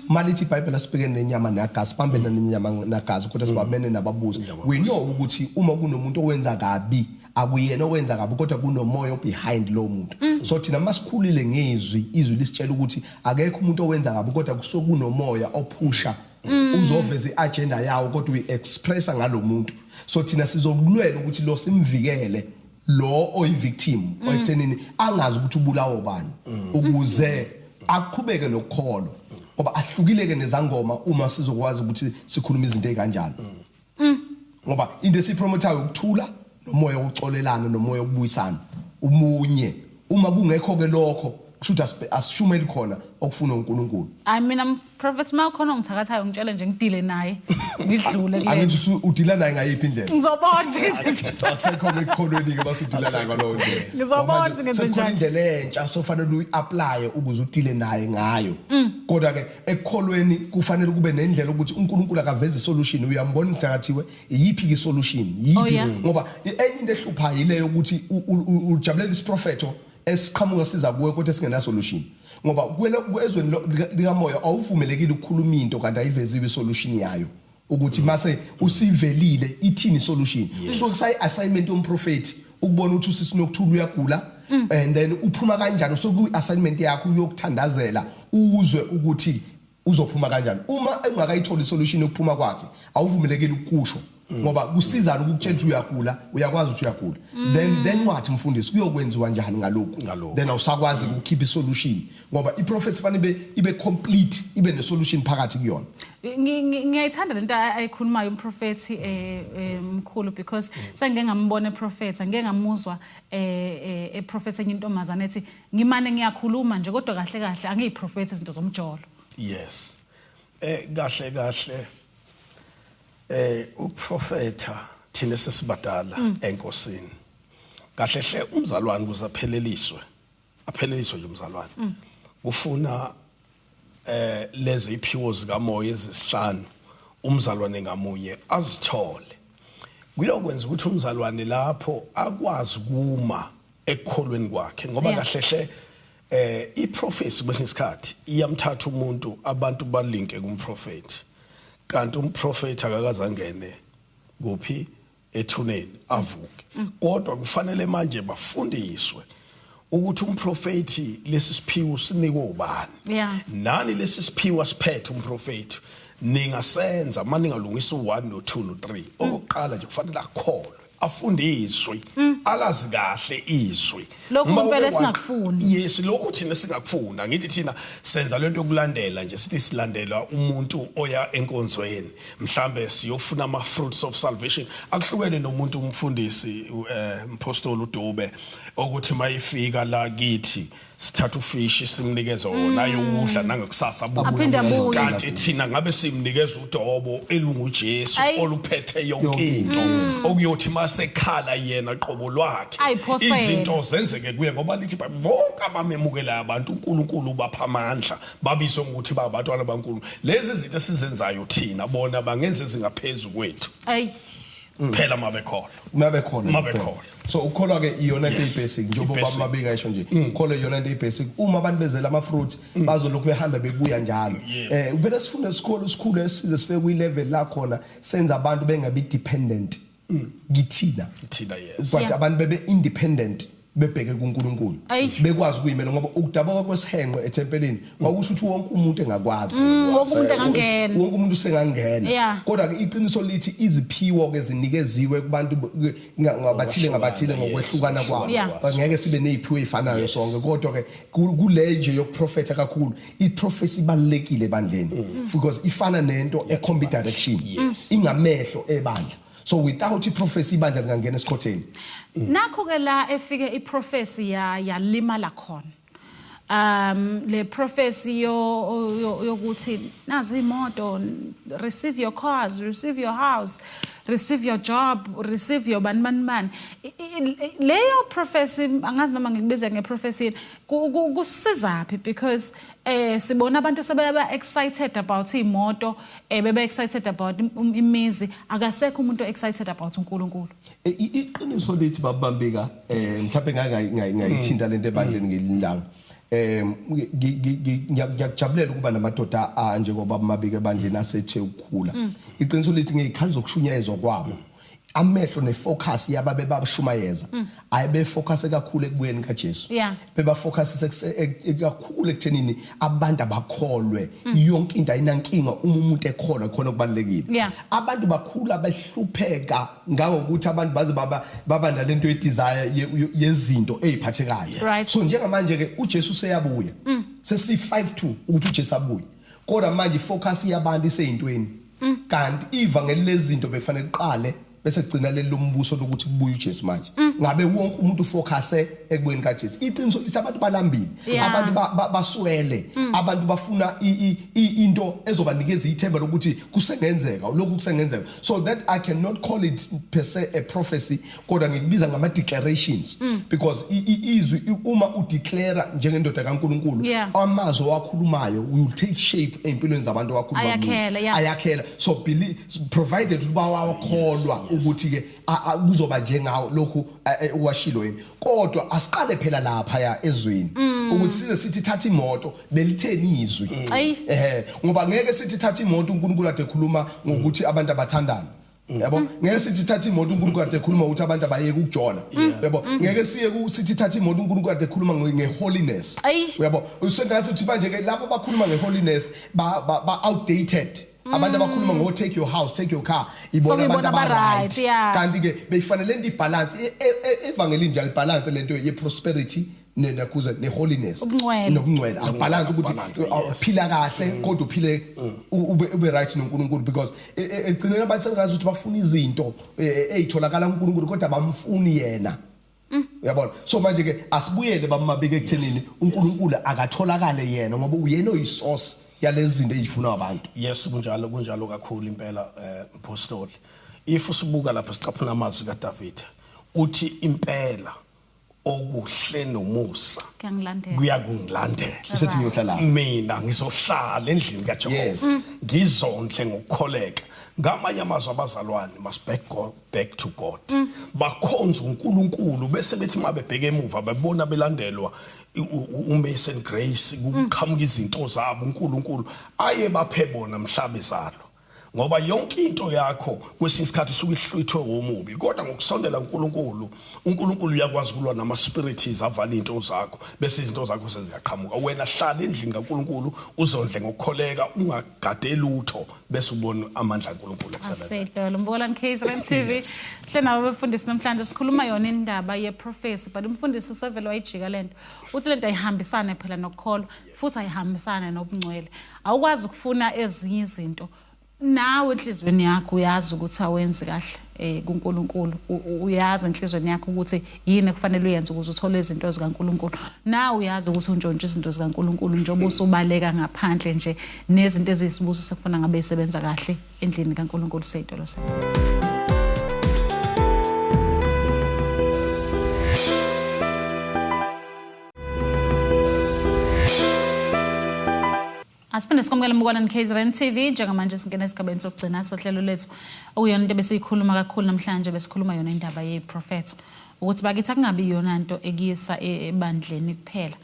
malithi iBhayibheli asibhekene nenyama negazi phambene nenyama nagazi kodwa sibamene nababuzi we know ukuthi uma kunomuntu owenza kabi akuyena owenza kabi kodwa kunomoya behind lo muntu so thina masikhulile ngezwi izwi lisitshela ukuthi akekho umuntu owenza kabi kodwa kunomoya ophusha uzoveza iagenda yawo kodwa uexpressa ngalomuntu so thina sizokulwela ukuthi lo simvikele lo oyivictim oyithenini angazi ukuthi ubulawa ubani ukuze aqhubeke nokukholo ngoba ahlukileke nezangoma uma sizokwazi ukuthi sikhuluma izinto ezikanjalo ngoba into esipromotayo ukuthula nomoya wokuxolelana nomoya wokubuyisana umunye uma kungekho ke lokho kushuthi asishumeli khona okufuna uNkulunkulu I mean prophet ma khona ngithakathayo ngitshela nje ngidile naye ngidlule kule angithi udila naye ngayiphi indlela ngizobona ukuthi akusekhona ekholweni ke basudila naye ngalowo ndlela ngizobona ngenze njani indlela entsha sofanele uyiapply ukuze udile naye ngayo kodwa ke ekholweni kufanele kube nendlela ukuthi uNkulunkulu akaveze isolution uyambona ngithakathiwe iyiphi isolution yiphi ngoba enye into ehlupha yileyo ukuthi ujabulela isiprofeto esiqhamuka siza kuwe kodwa singena solution ngoba kwezweni likamoya awuvumelekile ukukhuluma into kanti ayiveziwe isolution yayo ukuthi mase usivelile ithini solution so kusayi assignment yomprofeti ukubona ukuthi usisinokuthula uyagula and then uphuma kanjani so ku assignment yakho uyokuthandazela uzwe ukuthi uzophuma kanjani uma engakayitholi isolution yokuphuma kwakhe awuvumelekile ukusho ngoba kusizana ukutshela ukuthi uyagula uyakwazi ukuthi uyagula then wathi mfundisi kuyokwenziwa njani ngalokho then awusakwazi ukukhipha isolution ngoba iprofesi fanele ibe complete ibe nesolution phakathi kuyona. Ngiyayithanda lento ayikhulumayo umprofeti mkhulu because sengike ngambona eprofeta ngeke ngamuzwa eprofeta enye intombazana ethi ngimane ngiyakhuluma nje kodwa kahle kahle angiyiprofeti izinto zomjolo. Yes. Kahle uprofeta thina sesibadala enkosini kahle hle umzalwane kuzapheleliswe nje umzalwane ufuna lezi iphiwo zikamoya ezisihlanu umzalwane ngamunye azithole kuyokwenza ukuthi umzalwane lapho akwazi kuma ekukholweni kwakhe ngoba kahle hle iprofesi kwesinye isikhathi iyamthatha umuntu abantu balinke kumprofeti kanti umprofeti akakazangene kuphi ethuneni avuke kodwa kufanele manje bafundiswe ukuthi umprofeti lesi siphiwo sinikwe ubani nani lesi siphiwo siphethe umprofeti ningasenza maningalungisa u1 no2 no3 okuqala nje kufanele akholwe afundiswe alazi kahle izwi lokho impela singakufuni. Yes lokho thina singakufuna ngithi thina senza lento yokulandela nje sithi silandela umuntu oya enkonzweni mhlambe siyofuna ama fruits of salvation akuhlukene nomuntu umfundisi umpostoli uDube ukuthi mayifika la kithi sithatha ufishi simnikeza wona ayokudla nangakusasa abuye kanti thina ngabe simnikeza uDobo elunguJesu oluphethe yonke into okuyothi masekhala yena qobo lwakhe izinto zenzeke kuye ngoba lithi bonke abamemukela abantu uNkulunkulu bapha amandla babizwe ukuthi babantwana baNkulunkulu lezi zinto esizenzayo thina bona bangenze zingaphezulu kwethu phela mabekhona so ukholwa ke iyona into basic njengoba bababika isho nje ukholwa iyona into basic uma abantu bezela ama fruits bazolokhu behamba bebuya njalo uvela sifunda isikole isikhulu esize sifike ku level la khona senza abantu bengabi dependent ngithina yes but abantu bebe independent bebheke kuNkulunkulu bekwazi ukuyimela ngoba ukudabuka kwesihenqe ethempelini kwakusho ukuthi wonke umuntu engakwazi wonke umuntu usengangena kodwa ke iqiniso lithi iziphiwo ke zinikeziwe kubantu ngabathile ngokwehlukana kwabo ngeke sibe neziphiwo ezifanayo sonke kodwa ke kule nje yokuprofeta kakhulu iprofesi ibalekile ebandleni because ifana nento ecombi direction ingamehlo ebandla. So without iprofesi ibandla lingangena esikhotheni nakho ke la efike iprofesi yalimala khona le prophecy yokuthi nazi imoto receive your cars receive your house receive your job receive your man leyo prophecy angazi noma ngikubiza ngeprophecy kusizaphi because sibona abantu sebeba excited about imoto bebe excited about imizi akasekho umuntu excited about uNkulunkulu iqiniso lithi babambeka mhlawumbe ngayithinta lento ebandleni ngelilanga ngiyakujabulela ukuba namadoda njengoba amabike ebandleni asethe ukukhula iqiniso lithi ngezikhali zokushunyayezwa kwabo amehlo nefocus yababe babashumayeza ayibe focus kakhulu ekubuyeni kaJesu beba focus kakhulu ekuthenini abantu abakholwe yonke into ayinankinga umuntu ekholwa khona kubalekile abantu bakhula behlupheka ngawo ukuthi abantu baze baba nalento yedesire yezinto eziphathekayo so njengamanje ke uJesu seyabuya sesi 5:2 ukuthi uJesu abuye kodwa manje focus yabantu iseyintweni kanti ivangeli lezinto befanele iqale bese gcina leli lombuso lokuthi kubuye uJesu manje ngabe wonke umuntu focuse ekubuyeni kaJesu iqiniso lithi abantu balambile abantu baswele abantu bafuna into ezobanikeza ithemba lokuthi kusengenzeka lokhu kusengenzeka so that I cannot call it per se a prophecy kodwa ngikubiza ngama declarations because izwi uma udeclare njengendoda kaNkuluNkulu amazwi wakhulumayo will take shape empilweni zabantu abakhuluma ayakhela so believe provided uba wakholwa ukuthi ke kuzoba njengawo lokhu washilo yini kodwa asiqale phela lapha ya ezweni ukuthi size sithi thatha imoto belitheni izwi ngoba ngeke sithi thatha imoto uNkulunkulu ade khuluma ngokuthi abantu abathandana yabo ngeke sithi thatha imoto uNkulunkulu ade khuluma ukuthi abantu abayeke ukujola yabo ngeke siye sithi thatha imoto uNkulunkulu ade khuluma ngeholiness yabo usengathi uthi manje ke lapho bakhuluma ngeholiness ba outdated abantu abakhuluma ngo take your house, take your car, ibona abantu aba-right. Kanti ke beyifanele into ibalance evangelini nje ibalance lento ye prosperity nenakuza neholiness nobungcwele abalance ukuthi uphila kahle kodwa uphile ube right noNkulunkulu because egcineni abantu sengazi ukuthi bafuna izinto ezitholakala kuNkulunkulu kodwa abamfuni yena. Uyabona, so manje ke asibuyele bamabike ekuthenini uNkulunkulu akatholakale yena ngoba uyena oyisource yalezi zinto ezifuna abantu. Yes, kunjalo kakhulu impela mpostoli. If usibuka lapha sicaphuna amazwi kaDavid uthi impela okuhle nomusa kuyakungilandela usethi ngiyohlala mina ngizohlala endlini kaJehova ngizondle ngokukholeka. Ngamanye amazwi abazalwane must back to God. Bakhonza uNkulunkulu bese bethi mabe bheke emuva babona belandelwa uMason Grace kuqhamuka izinto zabo uNkulunkulu aye baphe bona mhlabezalo. Ngoba yonke into yakho kwesinye isikhathi usuke ihlwithwe womubi kodwa ngokusondela uNkulunkulu uyakwazi ukulwa nama spirits avala into zakho bese izinto zakho seziyaqhamuka. Wena hlala endlini kaNkulunkulu uzondle ngokukholeka ungagade lutho bese ubona amandla kaNkulunkulu kusebenza. Asedolo Mbokolani KZN TV hlena bafundisi namhlanje sikhuluma yona indaba ye prophecy but umfundisi usevele wayijika lento uthi lento ayihambisane phela nokukholwa futhi ayihambisane nobungcwele. Awukwazi ukufuna ezinye izinto nawe enhlizweni yakho uyazi ukuthi awenzi kahle kuNkulunkulu uyazi enhlizweni yakho ukuthi yini kufanele uyenze ukuze uthole izinto zikaNkulunkulu nawe uyazi ukuthi untshontshe izinto zikaNkulunkulu njengoba usubaleka ngaphandle nje nezinto ezisibuso sekufuna ngabe isebenza kahle endlini kaNkulunkulu seyidolo sakho. Asiphinde sikomukele Mbokolani KZN TV njengamanje singena esigabeni sokugcina sohlelo lethu okuyona into besiyikhuluma kakhulu namhlanje besikhuluma yona indaba yeprofeto ukuthi bakithi akungabi yona into ekuyisa ebandleni kuphela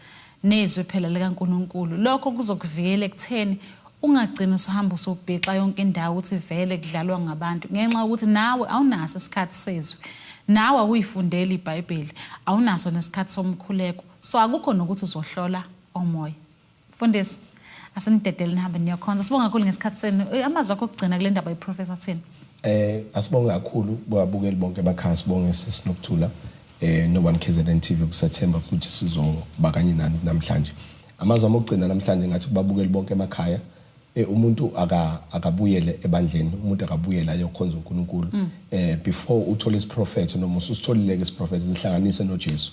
nezwe phela likaNkulunkulu lokho kuzokuvikela ekutheni ungagcina usahamba usubhixa yonke indawo uthi vele kudlalwa ngabantu ngenxa ukuthi nawe awunaso isikhathi sezwe nawe awuyifundela iBhayibheli awunaso nesikhathi somkhuleko so akukho nokuthi uzohlola omoya. Mfundisi asenidedele nihambe niyokhonza sibonga kakhulu ngesikhathi senu amazwi akho okugcina kule ndaba yeprofessor thini asibonga kakhulu babukeli bonke bakhaya sibonge sisinokuthula no1 KZN TV kusathemba futhi sizobakanye nani namhlanje amazwi amogcina namhlanje ngathi kubabukeli bonke emakhaya umuntu akabuyele ebandleni umuntu akabuyela ayokhonza uNkulunkulu before uthole isiprophet noma usitholile ke isiprophet zihlanganise noJesu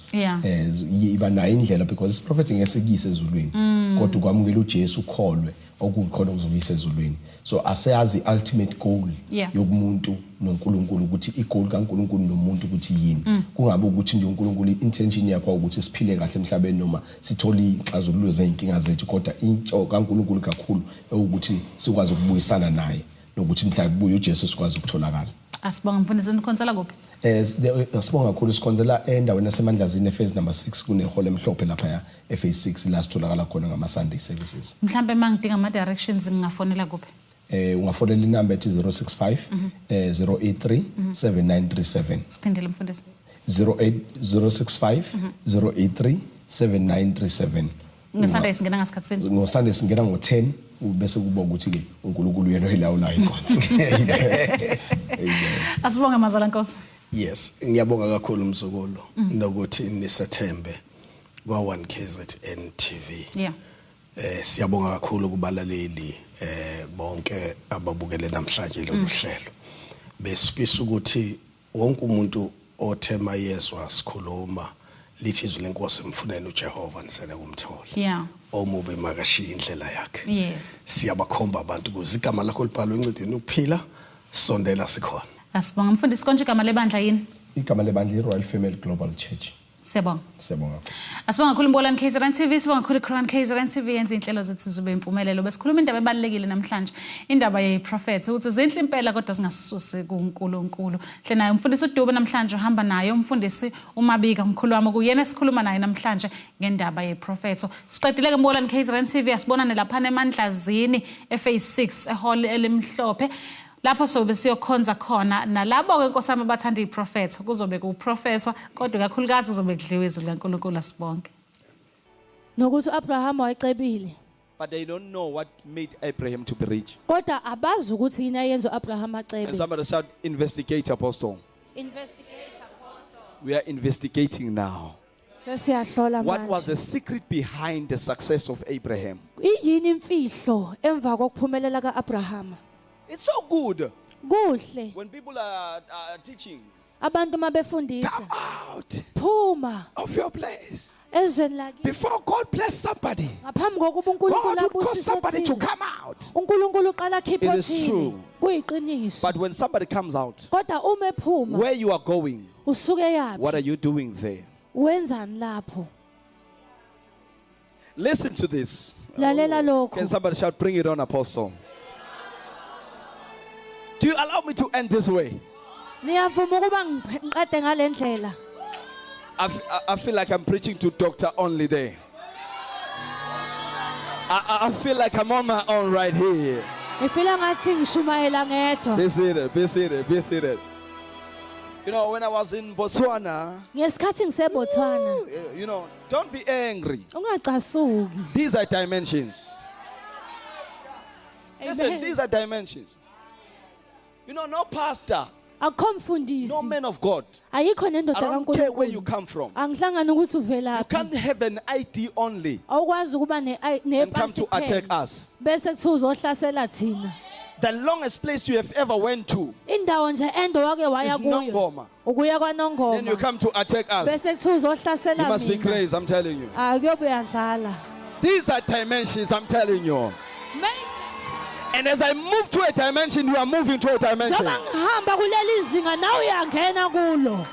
iba nayo indlela because isiprophet ngesikise ezulwini kodwa ukwamukela uJesu ukholwe okukhona kuzobuyisa ezulwini so aseyazi ultimate goal yokumuntu noNkulunkulu ukuthi igoal kaNkulunkulu nomuntu ukuthi yini kungabe ukuthi nje uNkulunkulu intention yakho ukuthi siphile kahle emhlabeni noma sithole ixazululo zeinkinga zethu kodwa into kaNkulunkulu kakhulu ukuthi sikwazi ukubuyisana naye nokuthi mhlawumbe ubuye uJesu sikwazi ukutholakala. Asibonga mfundisi nikhonzela kuphi? Asibonga kakhulu sikhonzela endaweni yaseMandlazini phase number 6 kunehole emhlophe lapha phase 6 la sitholakala khona ngama Sunday services. Mhlambe mangidinga ama directions ngingafonela kuphi? Ungafonela inamba ethi 065 083 7937. Siphindele mfundisi. 065 083 7937. Ngesunday singena ngasikhathi sini? Ngosunday singena ngo10 bese kuba ukuthi ke uNkulunkulu yena oyilawulayo inkonzo. Asibonga mazala Nkosi. Yes, ngiyabonga kakhulu umzukulu nokuthi nisethembe kwa1 KZN TV. Yeah. Siyabonga kakhulu kubalaleli bonke ababukele namhlanje lo hlelo. Besifisa ukuthi wonke umuntu othema yezwa sikhuluma lithi izwi lenkosi emfuneni uJehova nisele kumthola. Yeah. Omubi makashiya indlela yakhe. Yes. Siyabakhomba abantu kuze igama lakho libhalwe encwadini ukuphila sondela sikhona. Asibonga mfundisi konje igama lebandla yini? Igama lebandla iRoyal Family Global Church. Siyabonga. Siyabonga. Asibonga kakhulu Mbokolani KZN TV, sibonga kakhulu Crown KZN TV yenza inhlelo zethu zibe impumelelo. Besikhuluma indaba ebalekile namhlanje, indaba yeprofeti ukuthi zinhle impela kodwa singasisusi kuNkulunkulu. Hle naye umfundisi uDube namhlanje uhamba naye umfundisi uMabika umkhulu wami kuyena esikhuluma naye namhlanje ngendaba yeprofeto. Siqedile ke Mbokolani KZN TV asibonane lapha eMandlazini phase 6 ehall elimhlophe. Lapho sobe siyokhonza khona nalabo ke nkosami abathanda iprofeto kuzobe kuprofetwa kodwa kakhulukazi kuzobe kudliwe izwi likaNkulunkulu asibonke. Nokuthi uAbraham wayecebile but they don't know what made Abraham to be rich. Kodwa abazi ukuthi yini ayenza Abraham And acebe. somebody shout, investigate, apostle. Investigate apostle. We are investigating now. Sesiyahlola What was manje. the secret behind the success of Abraham? Iyini imfihlo emva kokuphumelela kaAbraham? It's so good Kuhle when people are teaching. abantu mabefundisa Come out phuma of your place. ezweni lakithi Before God bless somebody, ngaphambi kokuba uNkulunkulu God would cause abusise somebody to thina. come out. uNkulunkulu uqala akhiphe It is othile true. kuyiqiniso But when somebody comes out, kodwa uma ephuma where you are going, usuke what yapi are you doing there? wenzani lapho Listen to this. lalela Can lokho somebody shout, bring it on, apostle? Do you allow me to end this way? niyavuma ukuba ngiqede ngalendlela I feel like I'm preaching to doctor only there. I feel like I'm on my own right here. ngifila ngathi ngishumayela ngedwa Be seated, be seated, be seated. You know, when I was in Botswana, ngesikhathi ngisebotswana you know, don't be angry. ungacasuki These are dimensions. Listen, Amen. these are dimensions. You know, no pastor, akukho mfundisi no man of God. ayikho I nendoda don't care where you kaNkulunkulu come from. angihlangani ukuthi You uvelaphi can't have an ID only awukwazi ukuba and come nepasi to attack kuphela us. bese kuthiwa uzohlasela thina The longest place you have ever went to, indawo nje ende wake waya Is kuyo Nongoma. ukuya then you kwaNongoma come to attack us. bese kuthiwa You uzohlasela must be mina crazy, I'm telling you. akuyobe uyadlala These are dimensions, I'm telling you. And as I move to a dimension, you are moving to a dimension. njengoba ngihamba kuleli zinga nawe uyangena kulo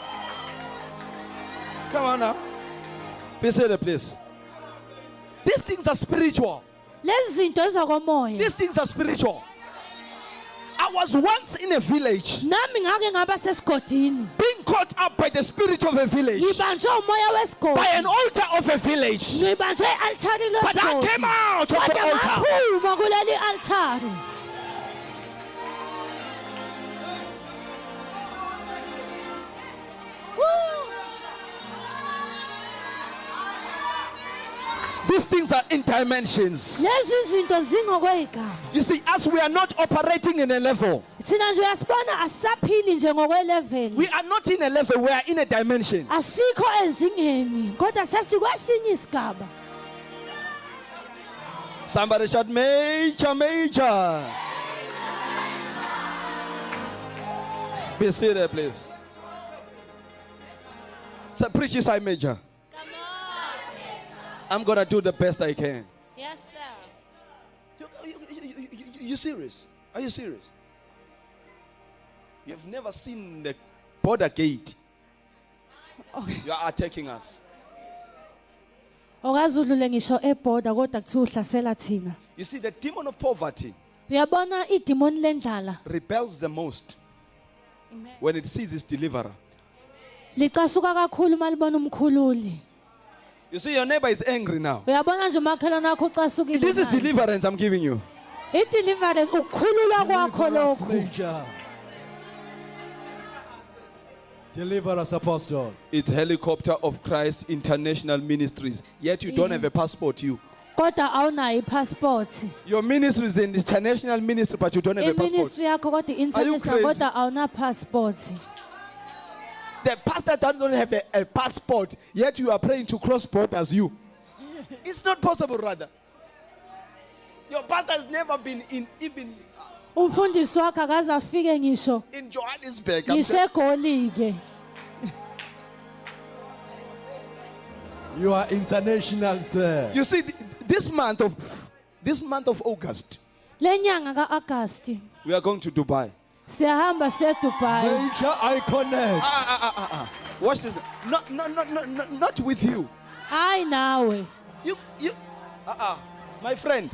Come on now. Be seated, please. These things are spiritual. lezi zinto ezakomoya These things are spiritual. I was once in a village nami ngake ngaba sesigodini being caught up by the spirit of a village, ngibanjwe umoya by an wesigodi altar of a village. ngibanjwe i-altari But I lesigodi came out of the kodwa altar. ngaphuma kuleli altari These things are in dimensions. lezi zinto zingokwey'gaba You see, as we are not operating in a level, thina nje uyasibona asisaphili nje ngokweleveli we are not in a level, we are in a dimension. asikho ezingeni kodwa sesikwesinye isigaba Somebody shout, major, major. Be seated, please. So preach this side, major. I'm gonna do the best I can. yes sir You serious? Are you serious? You've never seen the border gate. You are attacking us. okaze udlule ngisho ebhoda kodwa kuthiwa uhlasela thina You see, the demon of poverty uyabona idimoni lendlala rebels the most when it sees its deliverer. licasuka kakhulu uma libona umkhululi You see, your neighbor is angry now. uyabona nje umakhelwane wakho ucasukile This is manje. deliverance I'm giving you. i-deliverance ukukhululwa kwakho Deliver us, lokhu Major. Deliver us, Apostle. It's Helicopter of Christ International Ministries. Yet you don't have a passport, you. kodwa awunayo ipassport Your ministry is an international ministry, but you don't have a passport. iministry yakho kodwa i-international crazy? kodwa awuna passport The pastor doesn't have a passport, yet you are praying to cross borders, you. It's not possible, rather. Your pastor has never been even umfundisi wakho akaze afike ngisho in Johannesburg. I'm ngisho saying. egolike You are international, sir. You see, this month of August, le nyanga ka-agasti we are going to Dubai. siyahamba siyedubayi Major, I connect. Watch this. Not with you. hayi nawe My friend,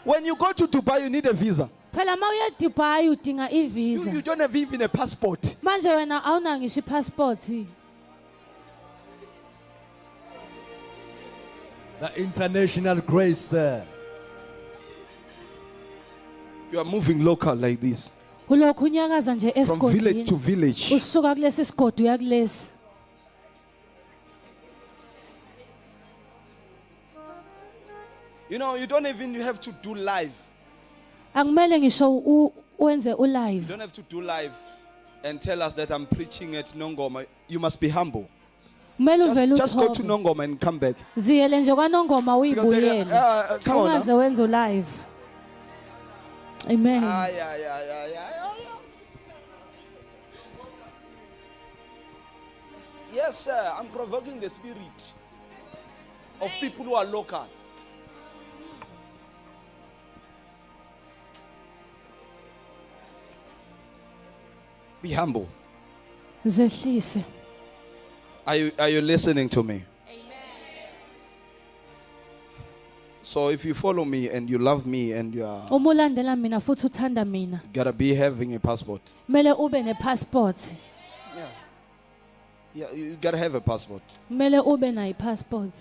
when you go to Dubai, you need a visa. phela uma uye edubayi udinga You ivisa don't have even a passport. manje wena awuna ngisho ipassport The international grace, sir. You are moving local like this, ulokhu unyakaza nje from village to esigodini village. usuka kulesi sigodi uya kulesi You know, you don't even have to do live. Akumele ngisho wenze ulive. You don't have to do live and tell us that I'm preaching at Nongoma. You must be humble. Kumele uvele Just go to uthobe. Nongoma and come back. Ziyele nje kwaNongoma Because they- uyibuyele. come on. Ungaze wenze ulive. Amen. Yes, sir. I'm provoking the spirit of people who are local. Be humble. Zehlise. Are you listening to me? So if you follow me and you love me and you are Uma ulandela mina futhi uthanda mina. gotta be having a passport. Kumele ube nepassport. Yeah, you gotta have a passport. Kumele ube nayo passport.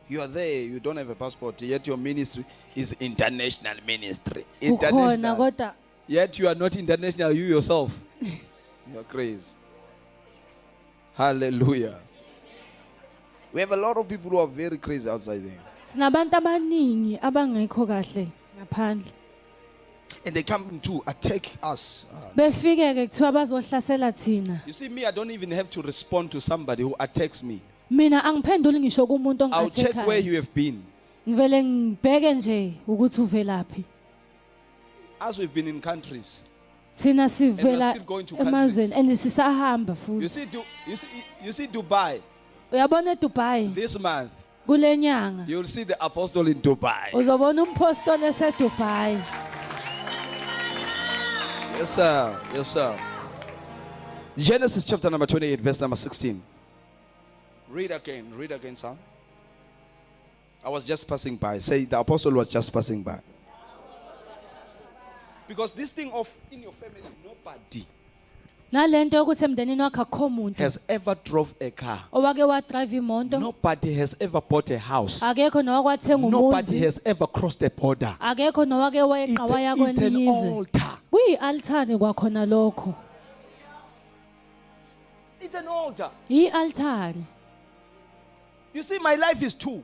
You are there, you don't have a passport, yet your ministry is international ministry. Ukhona International. kodwa Yet you are not international, you yourself. You are crazy. Hallelujah. We have a lot of people who are very crazy outside there. sinabantu abaningi abangekho kahle ngaphandle. And they come to attack us. Befike ke kuthiwa bazohlasela thina. You see, me, I don't even have to respond to somebody who attacks me. Mina angiphenduli ngisho kumuntu I'll check where ongathekayo. you have been. Ngivele ngibheke nje ukuthi uvelaphi. As we've been in countries. Thina we're sivela still going to emazweni countries. and sisahamba You futhi. see Dubai. Uyabona eDubai This month, kulenyanga. you'll see the apostle in Dubai. Uzobona umpostoli eseDubai. Yes, sir. Yes, sir. Genesis chapter number 28, verse number 16. Read again, son. I was just passing by. Say the apostle was just passing by. Because this thing of in your family, nobody Nalento yokuthi emndenini wakhe akho umuntu has ever drove a car. owake wa drive imoto. Nobody has ever bought a house. Akekho nowakathenga Nobody umuzi. has ever crossed a border. Akekho nowake weqa waya It's an kwelinye izwe. altar. Kuyi-altar kwakhona lokho. It's an altar. Yi-altar. You see, my life is two.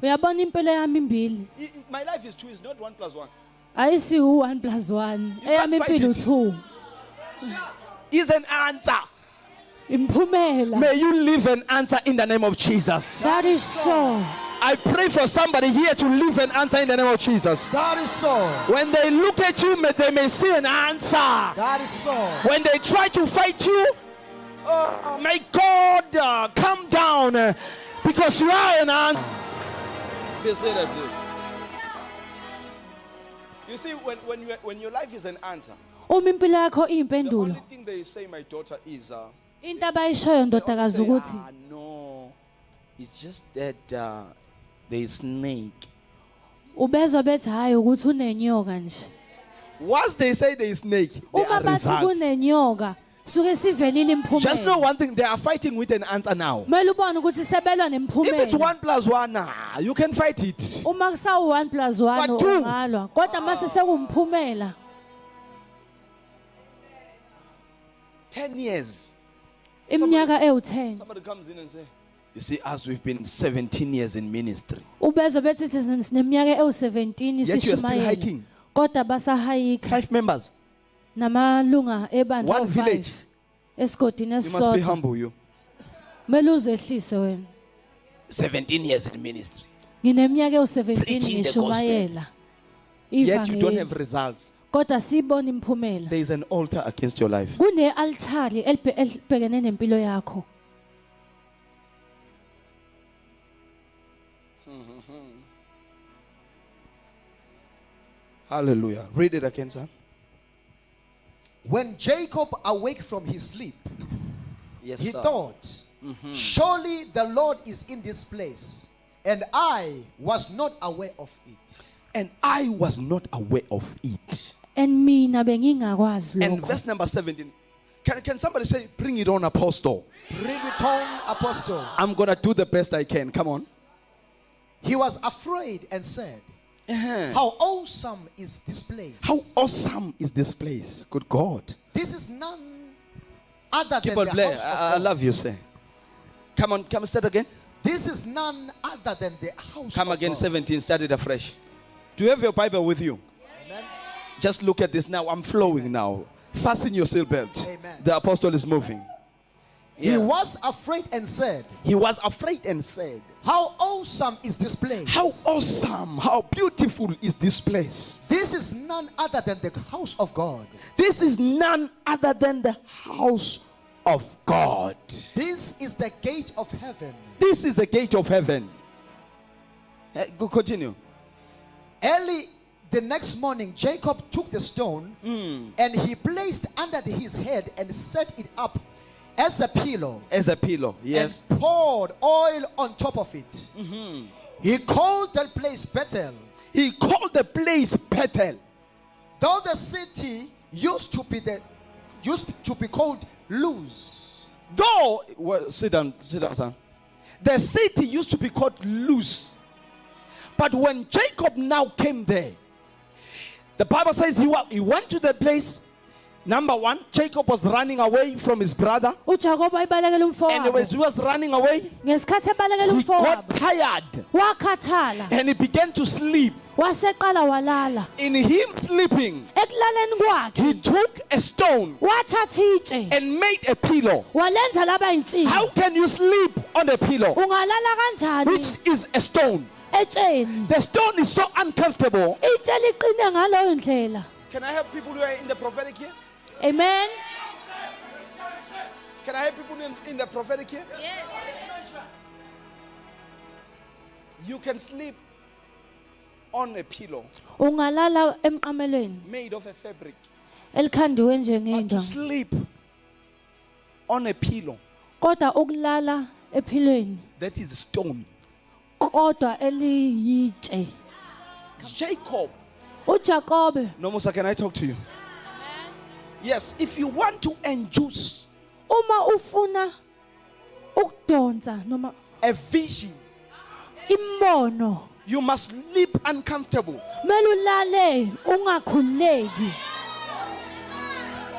Uyabona impilo yami imbili. My life is two. It's not 1 + 1. Ayisi u1 + 1. You can't Eyami fight impilo it. 2. It's an answer. Imphumela. May you live an answer in the name of Jesus. That is so. I pray for somebody here to live an answer in the name of Jesus. That is so. When they look at you, they may see an answer. That is so. When they try to fight you, may God come down because you are an answer. Please say that, please. You see, when your life is an answer, Uma impilo yakho the iyimpendulo. only thing they say, my daughter, is Into abayishoyo they ndodakazi say, ukuthi no, it's just that there is snake. ubezwa bethi hayi ukuthi unenyoka nje. Once they say there is snake, there Uma are bathi results. kunenyoka suke sivelile Just know imphumela. one thing, they are fighting with an answer now. Kumele ubone ukuthi sebelwa If it's nemphumela. 1 + 1, you can fight it. Uma kusawu1 + 1 But two. ungalwa. Kodwa mase sekumphumela. 10 years. Iminyaka ewu10. Somebody comes in and say, you see, us, we've been 17 years in ministry. Ubezwa bethi sineminyaka ewu17 Yet you are still sishumayela. hiking. Kodwa basahayika 5 members. namalunga ebandla One village. esigodini You must be esisodwa. humble, you. Kumele uzehlise wena. 17 years in ministry. Ngineminyaka ewu17 Preaching the ngishumayela. Yet you don't Ivangeli. have results. Kodwa sibona imphumela. There is an altar against your life. Kune-altari elibhekene nempilo yakho. Hallelujah. Read it again, sir. When Jacob awake from his sleep, Yes, he sir. thought, surely the Lord is in this place, and I was not aware of it. And I was not aware of it. And mina bengingakwazi And lokho. verse number 17. Can somebody say, bring it on, apostle? Bring it on, apostle. I'm going to do the best I can. Come on. He was afraid and said, how awesome is this place? How awesome is this place? Good God. This is none other Keep than on the playing. house of I God. love you, sir. Come on, start again. This is none other than the house Come of again, God. 17, start it afresh. Do you have your Bible with you? Amen. Just look at this now. I'm flowing now. Fasten your seatbelt. Amen. The apostle is moving. He was afraid and said, He was afraid and said, how awesome is this place? how awesome, how beautiful is this place. This is none other than the house of God. This is none other than the house of God. This is the gate of heaven. This is the gate of heaven. Go continue. Early the next morning, Jacob took the stone and he placed under his head and set it up as a pillow. As a pillow, yes. And poured oil on top of it. He called that place Bethel. He called the place Bethel. Though the city used to be called Luz. Though, well, sit down, son. The city used to be called Luz. But when Jacob now came there, the Bible says he went to that place. Number one, Jacob was running away from his brother. uJakob ayibalekela And umfowabo as he was running away, ngesikhathi ebalekela he got umfowabo tired wakhathala and he began to sleep. waseqala walala In him sleeping, ekulaleni he kwakhe took a stone wathatha itshe and made a pillow. walenza laba insini How can you sleep on a pillow, ungalala kanjani which is a stone? etsheni The stone is so uncomfortable. itshe liqine ngaloyo ndlela. Can I have people who are in the prophetic here? Amen. Can I have people in the prophetic here? Yes. You can sleep on a pillow Ungalala emqamelweni made of a fabric. elikhandiwe But to njengento sleep on a pillow kodwa ukulala ephilweni that is stone. kodwa eliyitshe. Jacob. uJakobe No, Musa, can I talk to you? Yes, if you want to induce uma ufuna ukudonsa noma a vision, imbono you must sleep uncomfortable. mele ulale ungakhuleki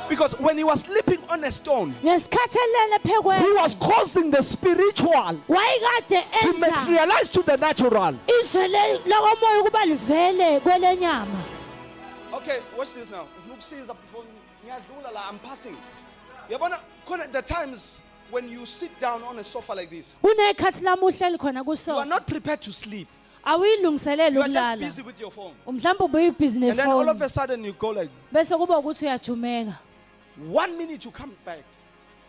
Because when he was sleeping on a stone, ngesikhathi elele he phekwe was causing the spiritual wayekade to enza materialize to the natural. izwe lokomoya ukuba livele kwelenyama. Okay, watch this now. Look, see this before I'm passing. The times when you sit down on a sofa like this, Kunekhathi lami uhleli khona you are kusofa not prepared to sleep. awuyilungiseleli You are just ukulala busy with your phone. mhlawumbe ubuyibhizi And then all of nefoni a sudden you go like, bese kuba ukuthi uyajumeka 1 minute you come back.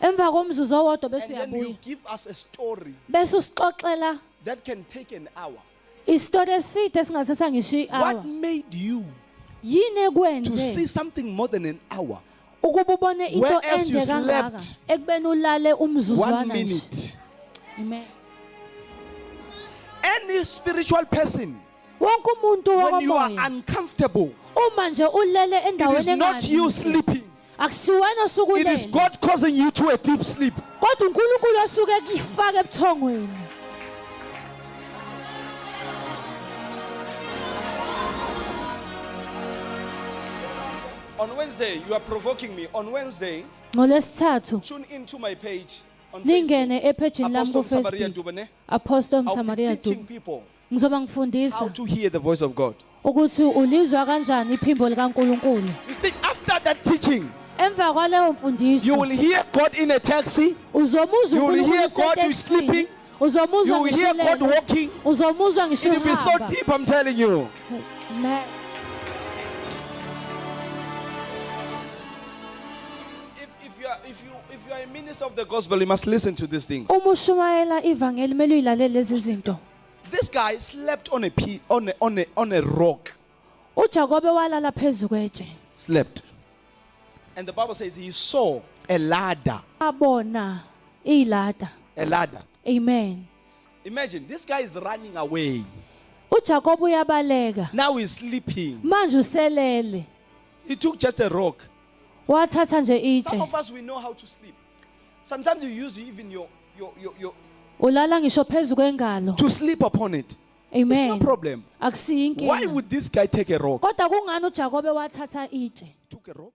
emva komzuzu owodwa bese And then you uyabuya give us a story bese usixoxela that can take an hour. isitori eside esingathatha ngisho What i-hour. made you Yini to see ekwenze something more than an hour? ukuba ubone into Whereas you ende kangaka slept ekubeni ulale 1 umzuzwana nje. minute. Amen. Any spiritual person, Wonke umuntu when you are wokomoya uncomfortable, uma nje ulele it is endaweni not you engazinhle sleeping. akusiwena It is osukulele God causing you to a deep sleep. kodwa uNkulunkulu osuke kufaka ebuthongweni. On Wednesday, you are provoking me. On Wednesday, ngolwesithathu tune into my page on ningene Facebook. ephejini lami Apostle Samaria ku-Facebook Dubane. Apostle I'll be Msamaria teaching Dube people ngizoba how ngifundisa to hear the voice of God. ukuthi ulizwa kanjani iphimbo likaNkulunkulu. You see, after that teaching, Emva kwaleyo you mfundiso will hear God in a taxi. uzomuzwa You will hear uNkulunkulu God sleeping. usetekisini, uzomuzwa You will hear God ngisho walking. uzomuzwa It ngisho will be so uhamba. deep, I'm telling you. Amen. If you are a minister of the gospel, you must listen to these things. Uma ushumayela ivangeli mele uyilalele lezi zinto. This guy slept on a rock. uJakobe walala phezu kwetshe Slept. And the Bible says he saw a ladder. abona ilada. A ladder. Amen. Imagine this guy is running away. uJakobe uyabaleka Now he's sleeping. manje uselele He took just a rock. wathatha nje Some itshe of us, we know how to sleep. Sometimes you use even your ulala ngisho phezu kwengalo. to sleep upon it. It's no Amen. problem. Akusiyo Why inkinga would this guy take a rock? kodwa kungani uJakobe wathatha itshe Took a rock.